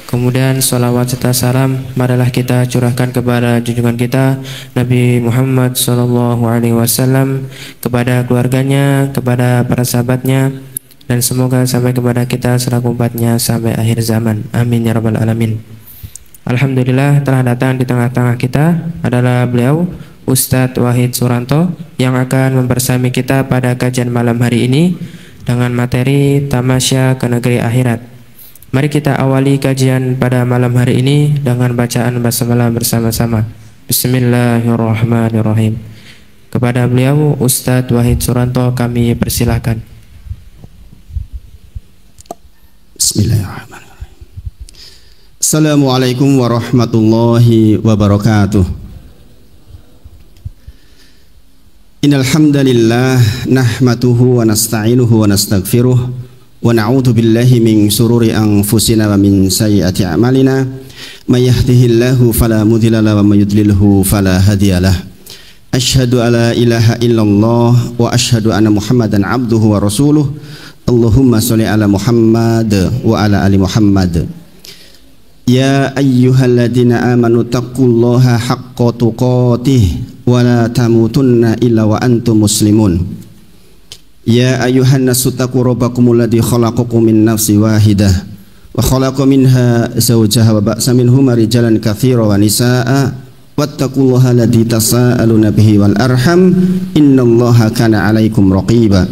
Kemudian salawat serta salam marilah kita curahkan kepada junjungan kita Nabi Muhammad SAW, kepada keluarganya, kepada para sahabatnya, dan semoga sampai kepada kita selaku umatnya sampai akhir zaman. Amin ya rabbal alamin. Alhamdulillah, telah datang di tengah-tengah kita adalah beliau Ustadz Wahid Suranto yang akan membersami kita pada kajian malam hari ini dengan materi Tamasya ke Negeri Akhirat. Mari kita awali kajian pada malam hari ini dengan bacaan basmalah bersama-sama. Bismillahirrahmanirrahim. Kepada beliau Ustadz Wahid Suranto kami persilahkan. Bismillahirrahmanirrahim. Assalamualaikum warahmatullahi wabarakatuh. Innal hamdalillah nahmaduhu wa nasta'inuhu wa nastaghfiruh wa na'udzu billahi min shururi anfusina wa min sayyiati a'malina may yahdihillahu fala mudilla lahu wa may yudlilhu fala hadiyalah. Asyhadu alla ilaha illallah wa asyhadu anna Muhammadan abduhu wa rasuluh. Allahumma shalli ala Muhammad wa ala ali Muhammad. Ya ayyuhalladzina amanu taqullaha haqqa tuqatih wa la tamutunna illa wa antum muslimun. Ya ayyuhan nasu taqu rabbakumul ladzi khalaqakum min nafsin wahidah wa khalaqa minha zawjaha wa ba'sa minhuma rijalan katsiran wa nisaa'a wattaqullaha alladzi tasaaluna bihi wal arham innallaha kana 'alaikum raqiba.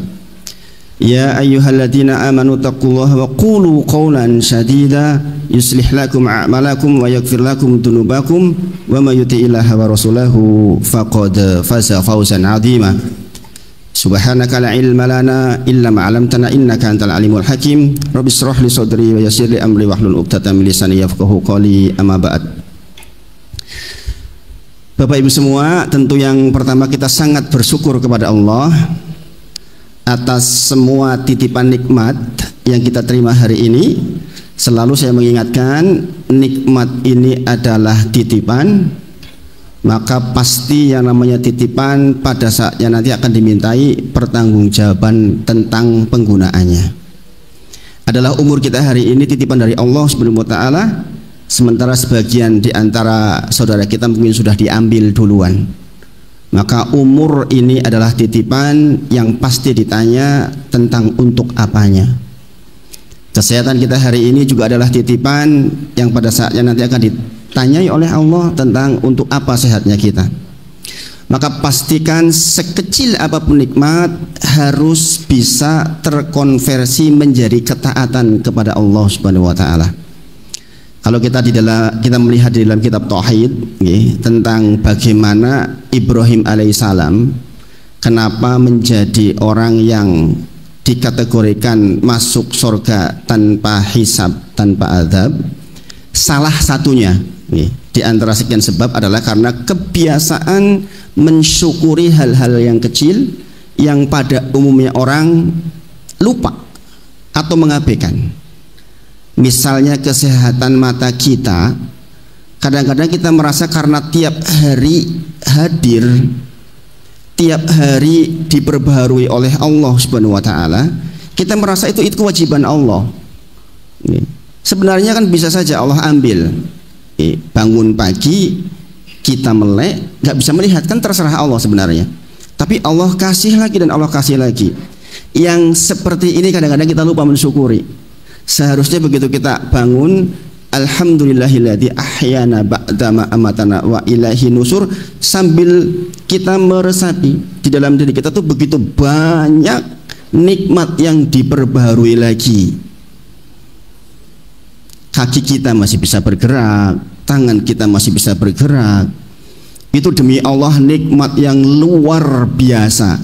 Ya ayyuhalladzina amanu taqullaha wa qulu qawlan sadida yuslih lakum a'malakum wa yaghfir lakum dhunubakum wa may yuti'illaha wa rasulahu faqad faza fawzan 'azima. Subhanaka la ilma lana illa ma 'allamtana innaka antal alimul hakim. Rabbi shrah li sadri wa yassir li amri wahlul 'uqdatam min lisani yafqahu qawli. Amma ba'd. Bapak Ibu semua, tentu yang pertama kita sangat bersyukur kepada Allah atas semua titipan nikmat yang kita terima hari ini. Selalu saya mengingatkan, nikmat ini adalah titipan, maka pasti yang namanya titipan pada saatnya nanti akan dimintai pertanggungjawaban tentang penggunaannya. Adalah umur kita hari ini titipan dari Allah Subhanahu wa taala, sementara sebagian di antara saudara kita mungkin sudah diambil duluan. Maka umur ini adalah titipan yang pasti ditanya tentang untuk apanya. Kesehatan kita hari ini juga adalah titipan yang pada saatnya nanti akan ditanyai oleh Allah tentang untuk apa sehatnya kita. Maka pastikan sekecil apapun nikmat harus bisa terkonversi menjadi ketaatan kepada Allah Subhanahu wa taala. Kalau kita melihat di dalam kitab Tauhid tentang bagaimana Ibrahim alaihissalam kenapa menjadi orang yang dikategorikan masuk surga tanpa hisab, tanpa azab, salah satunya di antara sekian sebab adalah karena kebiasaan mensyukuri hal-hal yang kecil yang pada umumnya orang lupa atau mengabaikan. Misalnya kesehatan mata kita, kadang-kadang kita merasa karena tiap hari hadir, tiap hari diperbaharui oleh Allah Subhanahu wa taala, kita merasa itu kewajiban Allah. Sebenarnya kan bisa saja Allah ambil. Bangun pagi kita melek, nggak bisa melihat, kan terserah Allah sebenarnya. Tapi Allah kasih lagi dan Allah kasih lagi. Yang seperti ini kadang-kadang kita lupa mensyukuri. Seharusnya begitu kita bangun, alhamdulillahilladzi ahyana ba'dama amatana wa ilaihi nusur, sambil kita meresapi di dalam diri kita tuh begitu banyak nikmat yang diperbaharui lagi. Kaki kita masih bisa bergerak, tangan kita masih bisa bergerak. Itu demi Allah nikmat yang luar biasa.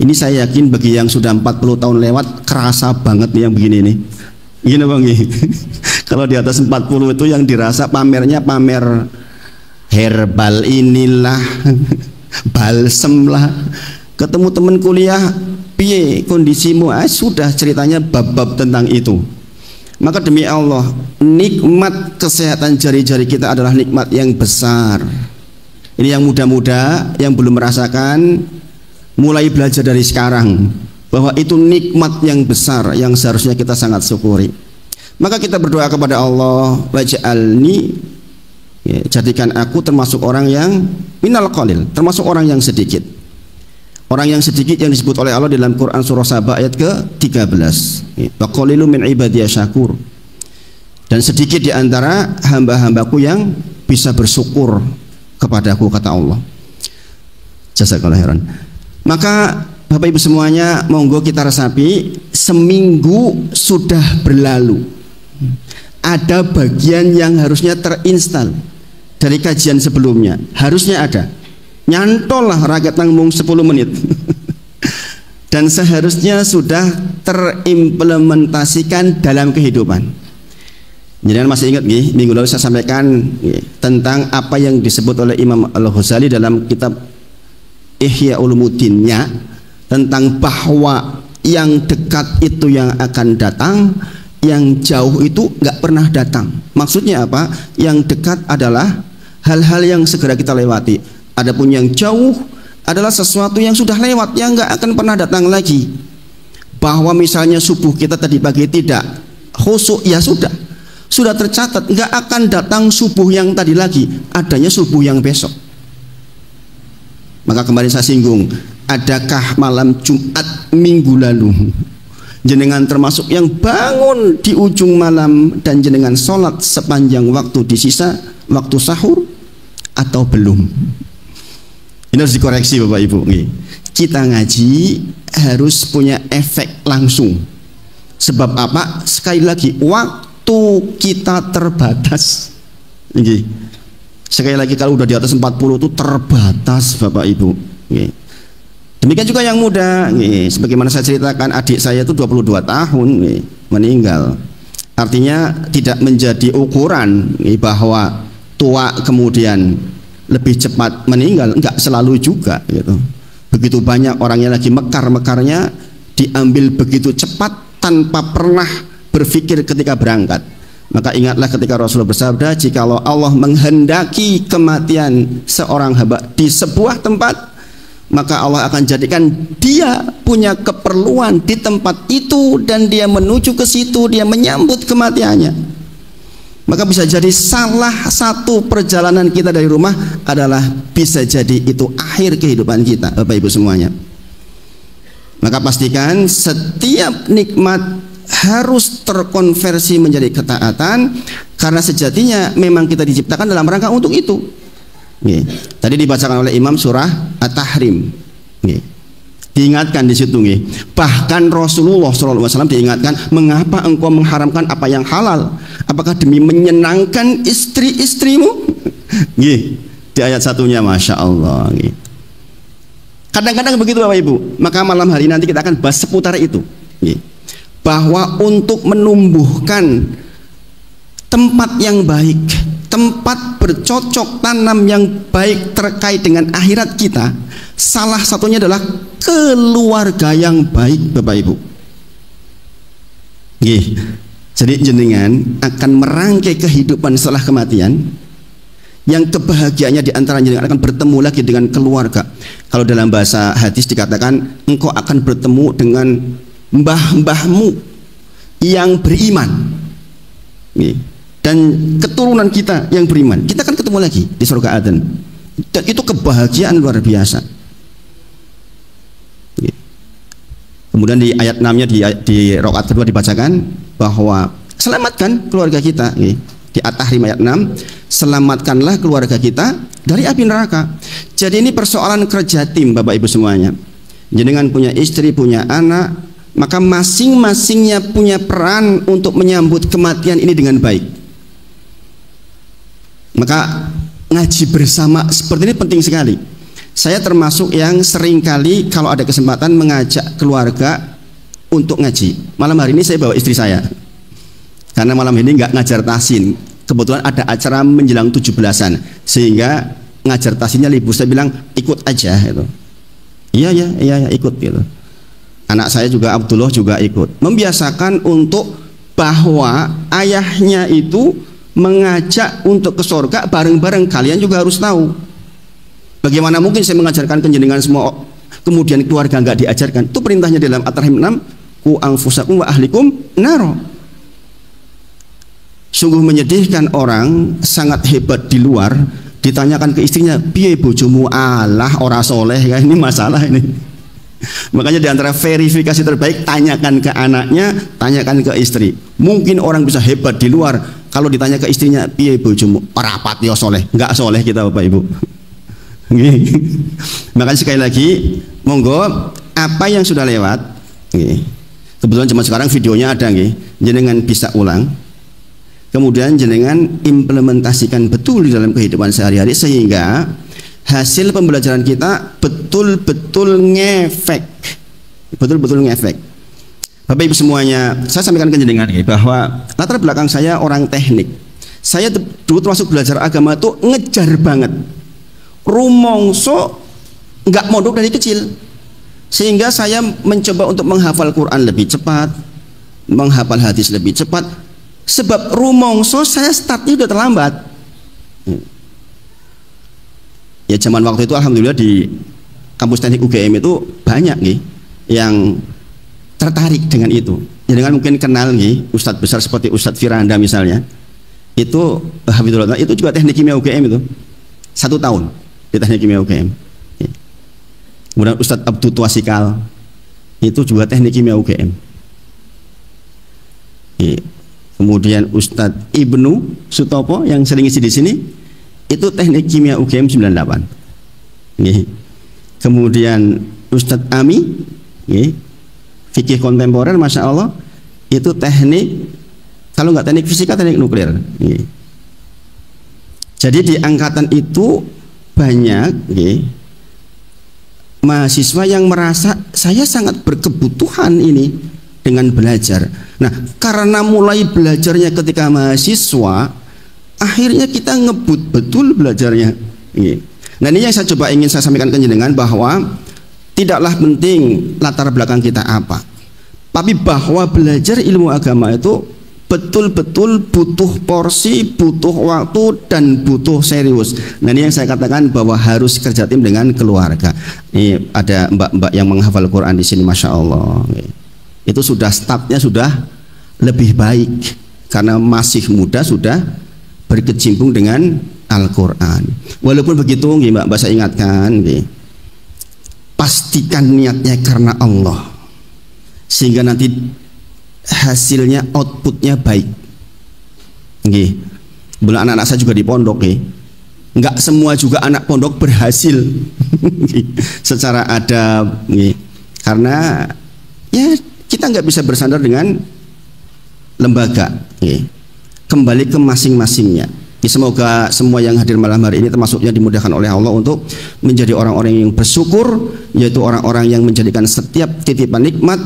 Ini saya yakin bagi yang sudah 40 tahun lewat kerasa banget nih yang begini nih. Gini bang, kalau di atas 40 itu yang dirasa pamernya pamer herbal inilah, balsem lah. Ketemu teman kuliah, piye kondisimu? Sudah ceritanya bab-bab tentang itu. Maka demi Allah, nikmat kesehatan jari-jari kita adalah nikmat yang besar. Ini yang muda-muda yang belum merasakan, mulai belajar dari sekarang bahwa itu nikmat yang besar yang seharusnya kita sangat syukuri. Maka kita berdoa kepada Allah, waj'alni, ya, jadikan aku termasuk orang yang minal qalil, termasuk orang yang sedikit. Orang yang sedikit yang disebut oleh Allah dalam Quran surah Saba ayat ke-13. Wa qalilun min ibadiyas syakur. Dan sedikit di antara hamba-hambaku yang bisa bersyukur kepadaku, kata Allah. Jazakallahu khairan. Maka Bapak Ibu semuanya, monggo kita resapi, seminggu sudah berlalu. Ada bagian yang harusnya terinstal dari kajian sebelumnya, harusnya ada. Nyantol lah rakyat nanggung 10 menit. Dan seharusnya sudah terimplementasikan dalam kehidupan. Jadi masih ingat nih, minggu lalu saya sampaikan tentang apa yang disebut oleh Imam Al-Ghazali dalam kitab Ihya Ulumuddinnya, tentang bahwa yang dekat itu yang akan datang, yang jauh itu nggak pernah datang. Maksudnya apa? Yang dekat adalah hal-hal yang segera kita lewati. Adapun yang jauh adalah sesuatu yang sudah lewat, yang nggak akan pernah datang lagi. Bahwa misalnya subuh kita tadi pagi tidak khusyuk, ya sudah tercatat, nggak akan datang subuh yang tadi lagi, adanya subuh yang besok. Maka kemarin saya singgung, adakah malam Jumat minggu lalu jenengan termasuk yang bangun di ujung malam dan jenengan sholat sepanjang waktu di sisa waktu sahur atau belum? Ini harus dikoreksi Bapak Ibu. Kita ngaji harus punya efek langsung. Sebab apa? Sekali lagi, waktu kita terbatas. Sekali lagi, kalau udah di atas 40 itu terbatas Bapak Ibu. Demikian juga yang muda. Sebagaimana saya ceritakan, adik saya itu 22 tahun meninggal. Artinya tidak menjadi ukuran bahwa tua kemudian lebih cepat meninggal, enggak selalu juga gitu. Begitu banyak orang yang lagi mekar-mekarnya diambil begitu cepat tanpa pernah berpikir ketika berangkat. Maka ingatlah ketika Rasulullah bersabda, jikalau Allah menghendaki kematian seorang hamba di sebuah tempat, maka Allah akan jadikan dia punya keperluan di tempat itu dan dia menuju ke situ, dia menyambut kematiannya. Maka bisa jadi salah satu perjalanan kita dari rumah adalah bisa jadi itu akhir kehidupan kita, Bapak Ibu semuanya. Maka pastikan setiap nikmat harus terkonversi menjadi ketaatan, karena sejatinya memang kita diciptakan dalam rangka untuk itu. Tadi dibacakan oleh Imam surah At-Tahrim. Diingatkan di situ, bahkan Rasulullah SAW diingatkan, mengapa engkau mengharamkan apa yang halal? Apakah demi menyenangkan istri-istrimu? Di ayat satunya, masya Allah. Kadang-kadang begitu Bapak Ibu. Maka malam hari nanti kita akan bahas seputar itu. Bahwa untuk menumbuhkan tempat yang baik, tempat bercocok tanam yang baik terkait dengan akhirat kita, salah satunya adalah keluarga yang baik Bapak Ibu. Jadi jenengan akan merangkai kehidupan setelah kematian, yang kebahagiaannya diantaranya jenengan akan bertemu lagi dengan keluarga. Kalau dalam bahasa hadis dikatakan, engkau akan bertemu dengan mbah-mbahmu yang beriman, dan keturunan kita yang beriman. Kita akan ketemu lagi di surga Aden, dan itu kebahagiaan luar biasa. Kemudian di ayat 6-nya di rakaat kedua dibacakan bahwa selamatkan keluarga kita. Di At-Tahrim ayat 6, selamatkanlah keluarga kita dari api neraka. Jadi ini persoalan kerja tim Bapak Ibu semuanya. Jenengan punya istri, punya anak, maka masing-masingnya punya peran untuk menyambut kematian ini dengan baik. Maka ngaji bersama seperti ini penting sekali. Saya termasuk yang seringkali kalau ada kesempatan mengajak keluarga untuk ngaji. Malam hari ini saya bawa istri saya, karena malam ini nggak ngajar tahsin. Kebetulan ada acara menjelang 17-an, sehingga ngajar tahsinnya libur. Saya bilang ikut aja gitu. Iya ikut gitu. Anak saya juga, Abdullah juga ikut. Membiasakan untuk bahwa ayahnya itu mengajak untuk ke surga bareng-bareng. Kalian juga harus tahu. Bagaimana mungkin saya mengajarkan kenjenengan semua kemudian keluarga nggak diajarkan? Itu perintahnya dalam At-Tahrim 6, ku anfusakum wa ahlikum naro. Sungguh menyedihkan orang sangat hebat di luar, ditanyakan ke istrinya, piye bojomu, alah ora soleh ya, ini masalah ini. Makanya di antara verifikasi terbaik, tanyakan ke anaknya, tanyakan ke istri. Mungkin orang bisa hebat di luar, kalau ditanya ke istrinya, piye bojomu, ora pati yo soleh, enggak soleh kita Bapak Ibu. Makanya sekali lagi, monggo apa yang sudah lewat, kebetulan zaman sekarang videonya ada, jenengan bisa ulang, kemudian jenengan implementasikan betul di dalam kehidupan sehari-hari sehingga hasil pembelajaran kita betul-betul ngefek, betul-betul ngefek. Bapak Ibu semuanya, saya sampaikan ke jenengan bahwa latar belakang saya orang teknik. Saya dulu termasuk belajar agama itu ngejar banget. Rumongso nggak mondok dari kecil, sehingga saya mencoba untuk menghafal Quran lebih cepat, menghafal hadis lebih cepat. Sebab rumongso saya startnya udah terlambat. Ya zaman waktu itu alhamdulillah di kampus teknik UGM itu banyak nih yang tertarik dengan itu. Ya dengan mungkin kenal nih ustadz besar seperti Ustadz Firanda misalnya. Itu Habibullah itu juga teknik kimia UGM itu 1 tahun di teknik kimia UGM. Kemudian Ustadz Abdul Tuasikal itu juga teknik kimia UGM. Kemudian Ustadz Ibnu Sutopo yang sering isi di sini itu teknik kimia UGM 98. Kemudian Ustadz Ami fikih kontemporer, masya Allah, itu teknik, kalau nggak teknik fisika, teknik nuklir. Jadi di angkatan itu banyak mahasiswa yang merasa saya sangat berkebutuhan ini dengan belajar. Nah, karena mulai belajarnya ketika mahasiswa, akhirnya kita ngebut betul belajarnya. Nah, ini yang saya coba ingin saya sampaikan ke jenengan, bahwa tidaklah penting latar belakang kita apa, tapi bahwa belajar ilmu agama itu betul-betul butuh porsi, butuh waktu, dan butuh serius. Nah, ini yang saya katakan bahwa harus kerja tim dengan keluarga. Ini ada mbak-mbak yang menghafal Quran di sini, masya Allah. Itu sudah startnya sudah lebih baik karena masih muda sudah berkecimpung dengan Al-Quran. Walaupun begitu, mbak saya ingatkan, pastikan niatnya karena Allah, sehingga nanti hasilnya, outputnya baik. Bila anak-anak saya juga di pondok, nggak semua juga anak pondok berhasil secara adab, karena ya kita nggak bisa bersandar dengan lembaga, kembali ke masing-masingnya. Semoga semua yang hadir malam hari ini termasuknya dimudahkan oleh Allah untuk menjadi orang-orang yang bersyukur, yaitu orang-orang yang menjadikan setiap titipan nikmat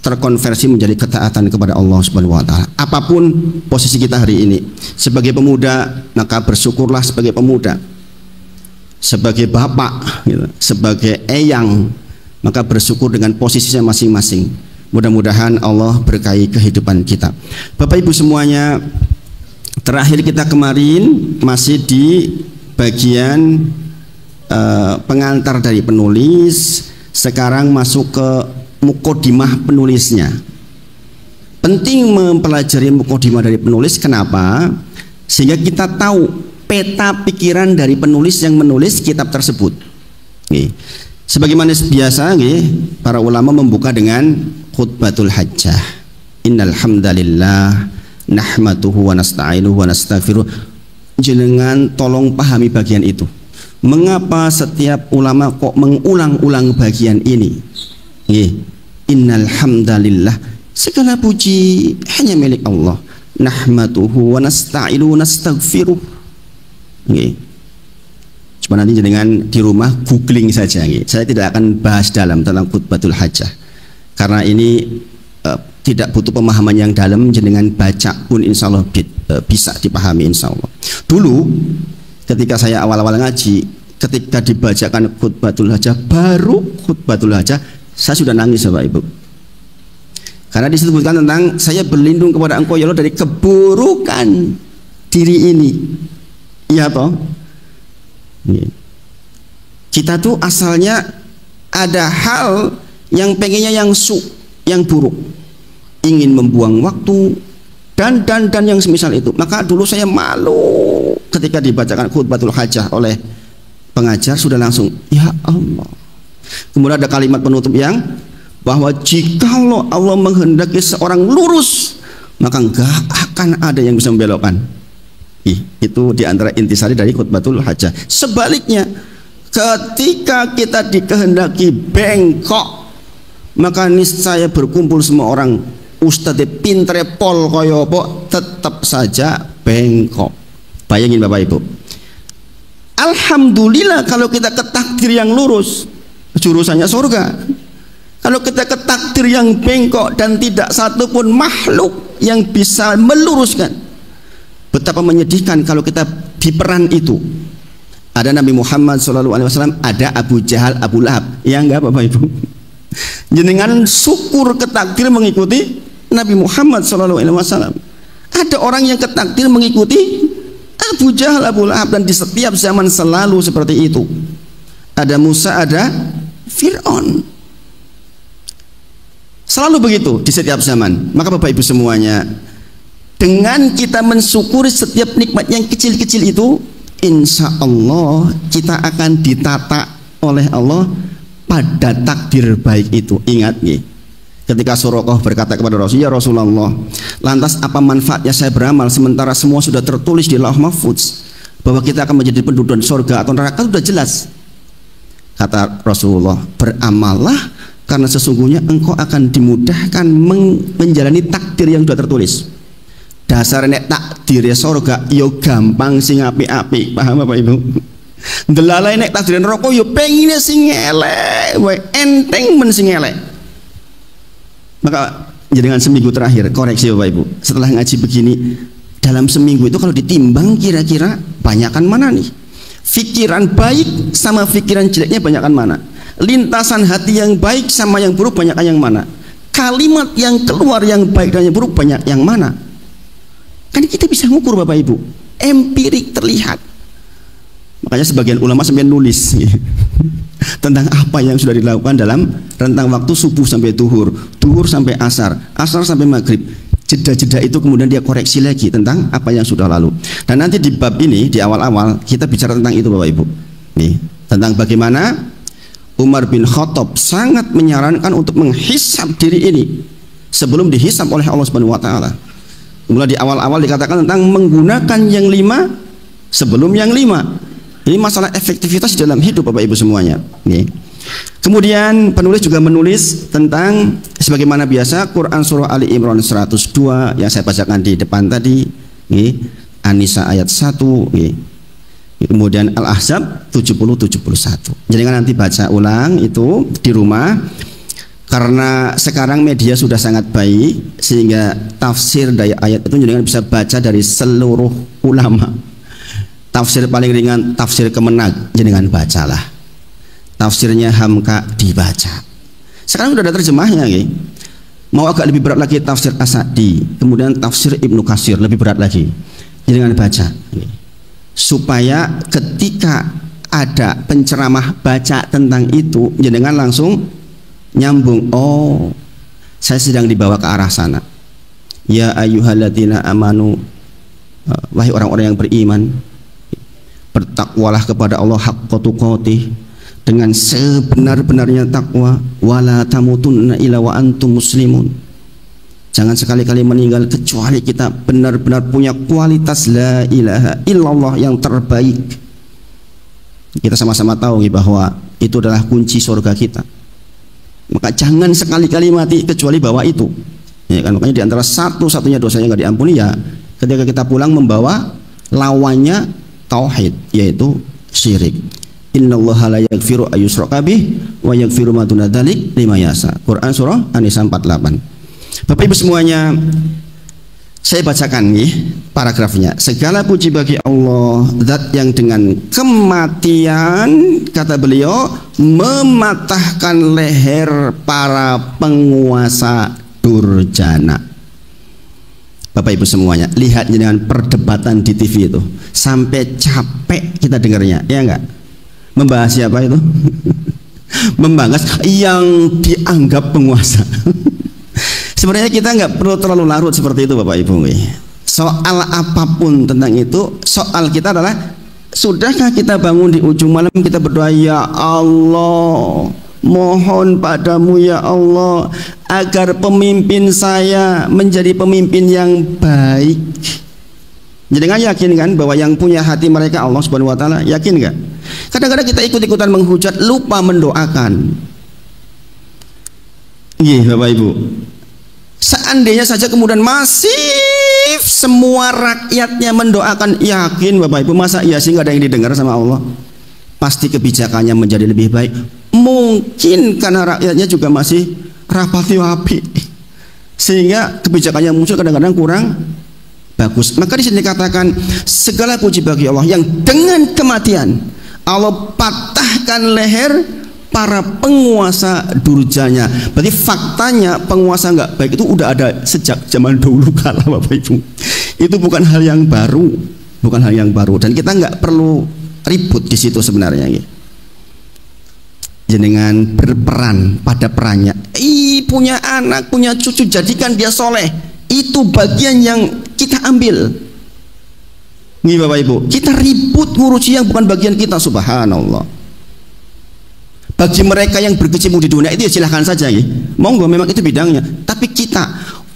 terkonversi menjadi ketaatan kepada Allah Subhanahu wa taala. Apapun posisi kita hari ini, sebagai pemuda maka bersyukurlah sebagai pemuda, sebagai bapak, sebagai eyang maka bersyukur dengan posisinya masing-masing. Mudah-mudahan Allah berkahi kehidupan kita. Bapak Ibu semuanya, terakhir kita kemarin masih di bagian pengantar dari penulis. Sekarang masuk ke mukodimah penulisnya. Penting mempelajari mukodimah dari penulis. Kenapa? Sehingga kita tahu peta pikiran dari penulis yang menulis kitab tersebut. Sebagaimana biasa, para ulama membuka dengan khutbatul hajjah. Innal hamdalillah nahmaduhu wa nasta'inuhu wa nastaghfiruh. Jenengan tolong pahami bagian itu. Mengapa setiap ulama kok mengulang-ulang bagian ini? Innal hamdalillah, segala puji hanya milik Allah. Nahmaduhu wa nasta'inuhu wa nastaghfiruh. Cuma nanti jenengan di rumah googling saja. Saya tidak akan bahas dalam tentang khutbatul hajjah, karena ini tidak butuh pemahaman yang dalam. Jenengan baca pun insya Allah bisa dipahami insya Allah. Dulu ketika saya awal-awal ngaji, ketika dibacakan khutbatul hajjah, baru khutbatul hajjah, saya sudah nangis Bapak Ibu, karena disebutkan tentang saya berlindung kepada Engkau ya Allah dari keburukan diri ini. Iya toh, kita tuh asalnya ada hal yang pengennya yang buruk, ingin membuang waktu, dan yang semisal itu. Maka dulu saya malu ketika dibacakan khutbatul hajah oleh pengajar, sudah langsung ya Allah. Kemudian ada kalimat penutup yang bahwa jikalau Allah menghendaki seorang lurus, maka enggak akan ada yang bisa membelokkan. Itu diantara intisari dari khutbatul hajah. Sebaliknya, ketika kita dikehendaki bengkok, maka niscaya berkumpul semua orang ustadz pintere pol koyo apa tetap saja bengkok. Bayangin Bapak Ibu. Alhamdulillah kalau kita ke takdir yang lurus, jurusannya surga. Kalau kita ke takdir yang bengkok dan tidak satupun makhluk yang bisa meluruskan, betapa menyedihkan kalau kita di peran itu. Ada Nabi Muhammad SAW, ada Abu Jahal, Abu Lahab. Ya enggak Bapak Ibu? Jenengan syukur ke takdir mengikuti Nabi Muhammad SAW. Ada orang yang ke takdir mengikuti Abu Jahal, Abu Lahab, dan di setiap zaman selalu seperti itu. Ada Musa, ada Fir'aun. Selalu begitu di setiap zaman. Maka Bapak Ibu semuanya, dengan kita mensyukuri setiap nikmat yang kecil-kecil itu, insya Allah kita akan ditata oleh Allah pada takdir baik itu. Ingat nih, ketika Suraqah berkata kepada Rasul, ya Rasulullah, lantas apa manfaatnya saya beramal sementara semua sudah tertulis di Lauh Mahfuz bahwa kita akan menjadi penduduk surga atau neraka? Sudah jelas. Kata Rasulullah, beramallah karena sesungguhnya engkau akan dimudahkan menjalani takdir yang sudah tertulis. Dasar nek takdir ya surga yo gampang sing apik-apik, paham Bapak Ibu? Ndelalai nek takdir neraka yo pengine sing elek, wae enteng men sing elek. Maka dengan seminggu terakhir koreksi Bapak Ibu, setelah ngaji begini, dalam seminggu itu kalau ditimbang kira-kira banyakan mana nih? Pikiran baik sama pikiran jeleknya banyakan mana? Lintasan hati yang baik sama yang buruk banyak yang mana? Kalimat yang keluar yang baik dan yang buruk banyak yang mana? Kan kita bisa ngukur Bapak Ibu, empirik terlihat. Makanya sebagian ulama sampai nulis tentang apa yang sudah dilakukan dalam rentang waktu subuh sampai duhur, duhur sampai asar, asar sampai maghrib. Jeda-jeda itu kemudian dia koreksi lagi tentang apa yang sudah lalu. Dan nanti di bab ini di awal-awal kita bicara tentang itu Bapak Ibu. Nih, tentang bagaimana Umar bin Khattab sangat menyarankan untuk menghisab diri ini sebelum dihisab oleh Allah Subhanahu wa taala. Mulai di awal-awal dikatakan tentang menggunakan yang 5 sebelum yang 5. Ini masalah efektivitas dalam hidup Bapak Ibu semuanya. Nih. Kemudian penulis juga menulis tentang sebagaimana biasa Quran surah Ali Imran 102 yang saya bacakan di depan tadi, nih, An-Nisa ayat 1, nih. Kemudian Al-Ahzab 70-71. Jadi kan nanti baca ulang itu di rumah. Karena sekarang media sudah sangat baik sehingga tafsir dari ayat itu jenengan bisa baca dari seluruh ulama. Tafsir paling ringan tafsir Kemenag jenengan bacalah. Tafsirnya Hamka dibaca. Sekarang sudah ada terjemahnya nih. Mau agak lebih berat lagi tafsir As-Sa'di, kemudian tafsir Ibnu Katsir lebih berat lagi. Jenengan baca. Supaya ketika ada penceramah baca tentang itu jenengan langsung nyambung, oh saya sedang dibawa ke arah sana. Ya ayyuhalladzina amanu, wahai orang-orang yang beriman, bertakwalah kepada Allah haqqa tuqatih, dengan sebenar-benarnya takwa, wala tamutunna illa wa antum muslimun. Jangan sekali-kali meninggal kecuali kita benar-benar punya kualitas la ilaha illallah yang terbaik. Kita sama-sama tahu bahwa itu adalah kunci surga kita. Maka jangan sekali-kali mati kecuali bawa itu. Ya kan, makanya diantara satu-satunya dosa yang nggak diampuni ya ketika kita pulang membawa lawannya tauhid, yaitu syirik. Innallaha la yaghfiru ayyushraka bih wa yaghfiru ma duna dzalik liman yasha. Quran surah An-Nisa 48. Bapak Ibu semuanya, saya bacakan nih paragrafnya. Segala puji bagi Allah, zat yang dengan kematian, kata beliau, mematahkan leher para penguasa durjana. Bapak Ibu semuanya, lihat dengan perdebatan di TV itu sampai capek kita dengarnya, ya enggak? Membahas siapa itu? Membahas yang dianggap penguasa. Sebenarnya kita nggak perlu terlalu larut seperti itu Bapak Ibu. Soal apapun tentang itu, soal kita adalah sudahkah kita bangun di ujung malam kita berdoa, ya Allah, mohon padamu ya Allah agar pemimpin saya menjadi pemimpin yang baik. Jangan yakin kan bahwa yang punya hati mereka Allah Subhanahu wa taala? Yakin nggak? Kadang-kadang kita ikut-ikutan menghujat, lupa mendoakan. Iya Bapak Ibu. Seandainya saja kemudian masif semua rakyatnya mendoakan, yakin Bapak Ibu, masa iya sih nggak ada yang didengar sama Allah? Pasti kebijakannya menjadi lebih baik. Mungkin karena rakyatnya juga masih rapati-wapi, sehingga kebijakannya muncul kadang-kadang kurang bagus. Maka di sini dikatakan segala puji bagi Allah yang dengan kematian Allah patahkan leher para penguasa durjanya. Berarti faktanya penguasa nggak baik itu udah ada sejak zaman dulu kala Bapak Ibu. Itu bukan hal yang baru, bukan hal yang baru, dan kita nggak perlu ribut di situ sebenarnya. Jenengan berperan pada perannya. Punya anak, punya cucu, jadikan dia soleh. Itu bagian yang kita ambil. Nih Bapak Ibu, kita ribut ngurusi yang bukan bagian kita, subhanallah. Bagi mereka yang berkecimpung di dunia itu ya silahkan saja ya. Monggo, memang itu bidangnya. Tapi kita,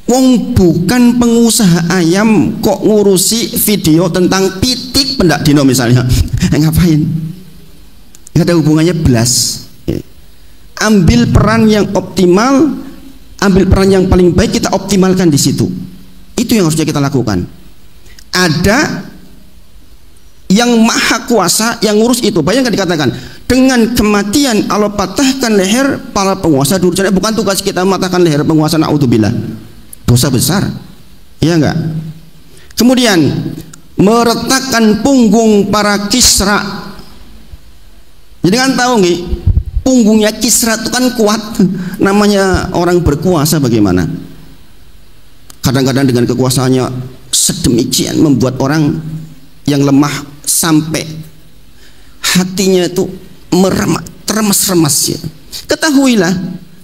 wong bukan pengusaha ayam kok ngurusi video tentang pitik pendak dino misalnya. Ngapain? Nggak ada hubungannya belas. Ambil peran yang optimal, ambil peran yang paling baik, kita optimalkan di situ. Itu yang harusnya kita lakukan. Ada yang maha kuasa yang ngurus itu. Bayangkan dikatakan dengan kematian Allah patahkan leher para penguasa durjana. Bukan tugas kita mematahkan leher penguasa, naudzubillah, dosa besar, iya enggak? Kemudian meretakkan punggung para Kisra. Jadi kan tahu nggih, punggungnya Kisra itu kan kuat. Namanya orang berkuasa bagaimana? Kadang-kadang dengan kekuasaannya sedemikian membuat orang yang lemah sampai hatinya itu terremas-remas ya. Ketahuilah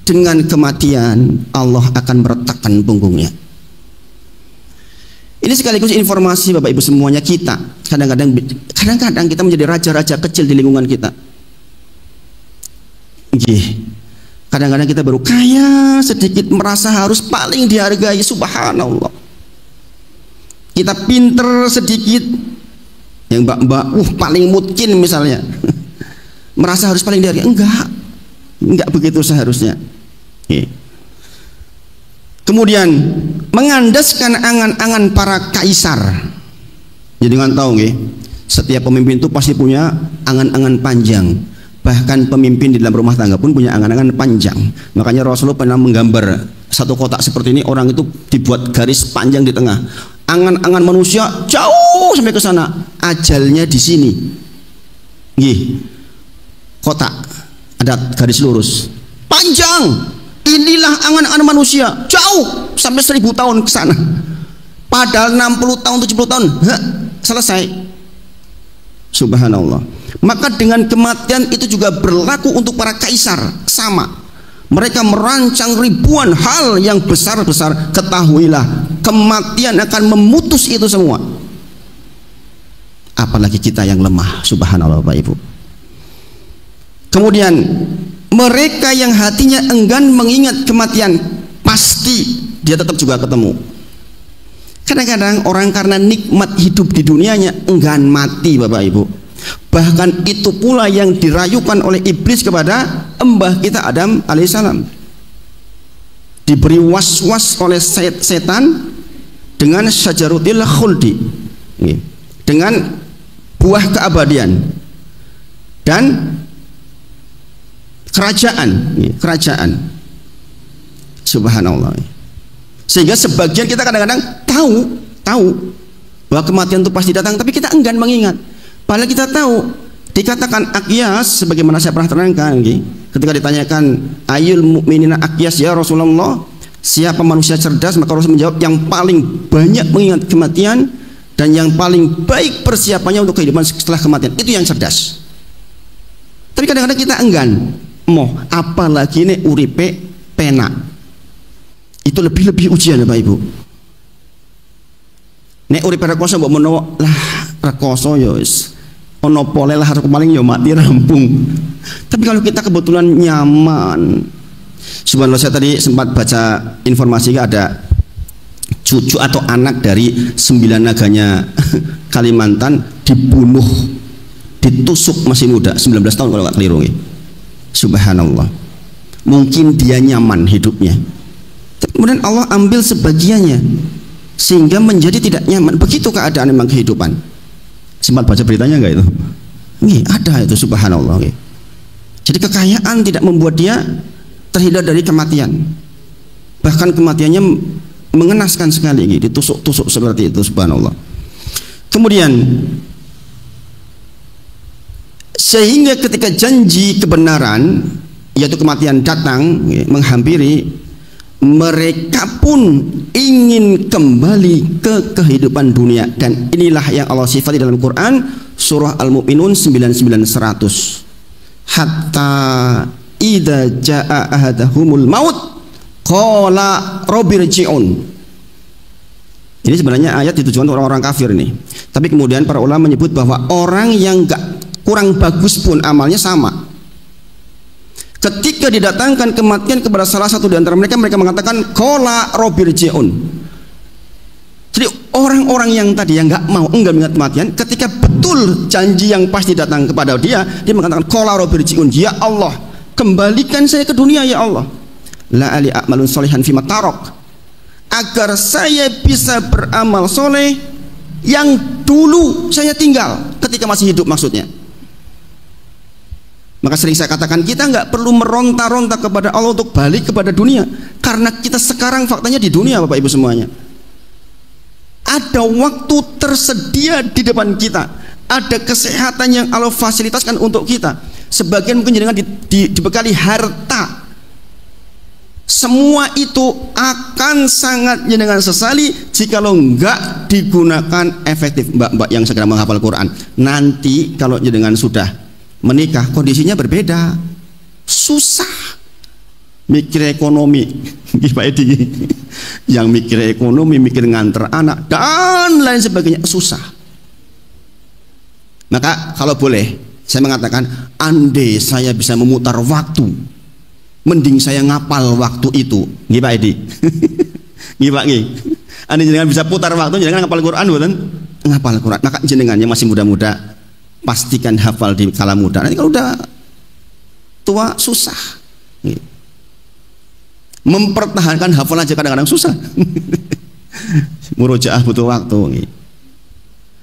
dengan kematian Allah akan meretakkan punggungnya. Ini sekaligus informasi Bapak Ibu semuanya, kita kadang-kadang kita menjadi raja-raja kecil di lingkungan kita. Kadang-kadang kita baru kaya sedikit merasa harus paling dihargai, subhanallah. Kita pinter sedikit, yang mbak-mbak paling mungkin misalnya merasa harus paling dihargai. Enggak begitu seharusnya. Kemudian mengandaskan angan-angan para kaisar. Jadi kan tahu nggih, setiap pemimpin itu pasti punya angan-angan panjang. Bahkan pemimpin di dalam rumah tangga pun punya angan-angan panjang. Makanya Rasulullah pernah menggambar satu kotak seperti ini, orang itu dibuat garis panjang di tengah. Angan-angan manusia jauh sampai ke sana, ajalnya di sini. Kotak ada garis lurus panjang. Inilah angan-angan manusia jauh sampai 1000 tahun ke sana. Padahal 60 tahun 70 tahun selesai. Subhanallah. Maka dengan kematian itu juga berlaku untuk para kaisar, sama. Mereka merancang ribuan hal yang besar-besar. Ketahuilah kematian akan memutus itu semua. Apalagi kita yang lemah, subhanallah Bapak Ibu. Kemudian mereka yang hatinya enggan mengingat kematian, pasti dia tetap juga ketemu. Kadang-kadang orang karena nikmat hidup di dunianya enggan mati Bapak Ibu. Bahkan itu pula yang dirayukan oleh iblis kepada embah kita Adam alaihissalam. Diberi was-was oleh setan dengan syajarutil khuldi, dengan buah keabadian dan kerajaan. Subhanallah. Sehingga sebagian kita kadang-kadang tahu bahwa kematian itu pasti datang, tapi kita enggan mengingat. Padahal kita tahu, dikatakan Akyas, sebagaimana saya pernah terangkan, ketika ditanyakan ayul mu'minina Akyas ya Rasulullah, siapa manusia cerdas, maka Rasul menjawab yang paling banyak mengingat kematian dan yang paling baik persiapannya untuk kehidupan setelah kematian, itu yang cerdas. Tapi kadang-kadang kita enggan, apalagi ini uripe pena. Itu lebih-lebih ujian ya Pak Ibu. Nek urip rekoso mbok menawa lah rekoso ya wis ana pole lah arep maling ya mati rampung. Tapi kalau kita kebetulan nyaman. Subhanallah, saya tadi sempat baca informasi ada cucu atau anak dari 9 naganya Kalimantan dibunuh, ditusuk masih muda, 19 tahun kalau nggak keliru. Subhanallah. Mungkin dia nyaman hidupnya. Kemudian Allah ambil sebagiannya sehingga menjadi tidak nyaman. Begitu keadaan memang kehidupan. Sempat baca beritanya enggak itu? Ada itu, subhanallah. Jadi kekayaan tidak membuat dia terhindar dari kematian. Bahkan kematiannya mengenaskan sekali, ditusuk-tusuk seperti itu, subhanallah. Kemudian sehingga ketika janji kebenaran yaitu kematian datang menghampiri, mereka pun ingin kembali ke kehidupan dunia. Dan inilah yang Allah sifati dalam Quran surah Al-Mu'minun 99-100. Hatta idza jaa ahadahumul maut qala rabbirji'un. Ini sebenarnya ayat ditujukan untuk orang-orang kafir ini. Tapi kemudian para ulama menyebut bahwa orang yang kurang bagus pun amalnya sama. Ketika didatangkan kematian kepada salah satu di antara mereka, mereka mengatakan qala rabbirji'un. Jadi orang-orang yang tadi yang enggak mengingat kematian, ketika betul janji yang pasti datang kepada dia mengatakan qala rabbirji'un, ya Allah, kembalikan saya ke dunia ya Allah. La ali a'malun sholihan fima tarok, agar saya bisa beramal soleh yang dulu saya tinggal ketika masih hidup maksudnya. Maka sering saya katakan kita nggak perlu meronta-ronta kepada Allah untuk balik kepada dunia, karena kita sekarang faktanya di dunia Bapak Ibu semuanya. Ada waktu tersedia di depan kita, ada kesehatan yang Allah fasilitaskan untuk kita. Sebagian mungkin jangan dibekali harta. Semua itu akan sangat jenengan sesali jika lo nggak digunakan efektif. Mbak-mbak yang segera menghafal Quran, nanti kalau jenengan sudah menikah kondisinya berbeda, susah mikir ekonomi. Pak Edi yang mikir ekonomi, mikir nganter anak dan lain sebagainya, susah. Maka kalau boleh saya mengatakan, andai saya bisa memutar waktu, mending saya ngapal waktu itu. Nggih Pak Edi. Nggih Pak nggih. Andai jenengan bisa putar waktu, jenengan ngapal Quran mboten? Ngapal Quran. Maka jenengan yang masih muda-muda pastikan hafal di kala muda. Nanti kalau udah tua susah. Mempertahankan hafal aja kadang-kadang susah. Murojaah butuh waktu.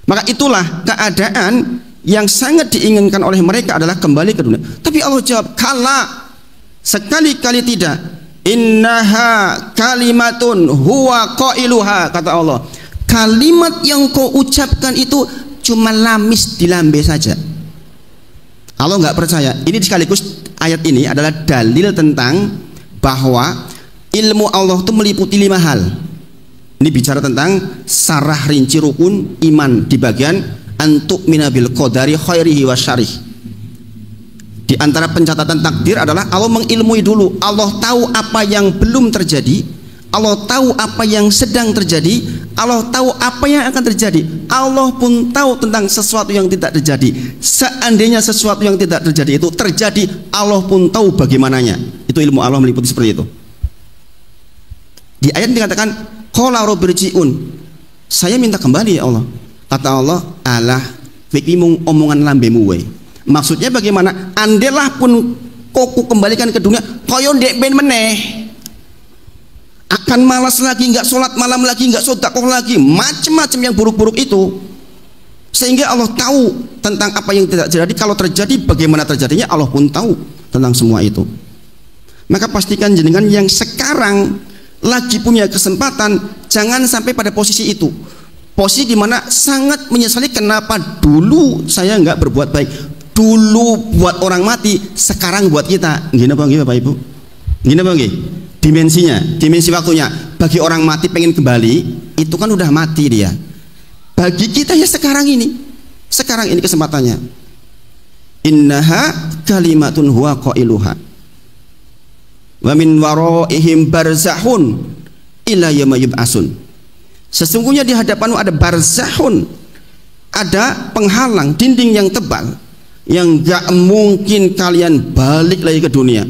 Maka itulah keadaan yang sangat diinginkan oleh mereka adalah kembali ke dunia. Tapi Allah jawab, kala, sekali-kali tidak. Innaha kalimatun huwa qailuha, kata Allah. Kalimat yang kau ucapkan itu cuma lamis di lambe saja. Allah nggak percaya. Ini sekaligus ayat ini adalah dalil tentang bahwa ilmu Allah itu meliputi 5 hal. Ini bicara tentang sarah rinci rukun iman di bagian antuk minabil qadari khairihi wa syarih. Di antara pencatatan takdir adalah Allah mengilmui dulu. Allah tahu apa yang belum terjadi, Allah tahu apa yang sedang terjadi, Allah tahu apa yang akan terjadi. Allah pun tahu tentang sesuatu yang tidak terjadi. Seandainya sesuatu yang tidak terjadi itu terjadi, Allah pun tahu bagaimananya. Itu ilmu Allah meliputi seperti itu. Di ayat dikatakan qala rabbirji'un, saya minta kembali ya Allah. Kata Allah, alah fikimung omongan lambemu we. Maksudnya bagaimana? Andelah pun koku kembalikan ke dunia koyo ndek ben meneh, akan malas lagi, nggak sholat malam lagi, nggak sedekah lagi, macam-macam yang buruk-buruk itu. Sehingga Allah tahu tentang apa yang tidak terjadi. Kalau terjadi bagaimana terjadinya, Allah pun tahu tentang semua itu. Maka pastikan jenengan yang sekarang lagi punya kesempatan, jangan sampai pada posisi itu, posisi dimana sangat menyesali kenapa dulu saya nggak berbuat baik, dulu buat orang mati, sekarang buat kita. Gini apa Bapak Ibu? Gini apa dimensinya, dimensi waktunya. Bagi orang mati pengen kembali, itu kan udah mati dia. Bagi kita ya sekarang ini kesempatannya. Innaha kalimatun huwa qailuha wa min waraihim barzahun ila yauma yub'atsun. Sesungguhnya di hadapanmu ada barzakhun, ada penghalang, dinding yang tebal yang gak mungkin kalian balik lagi ke dunia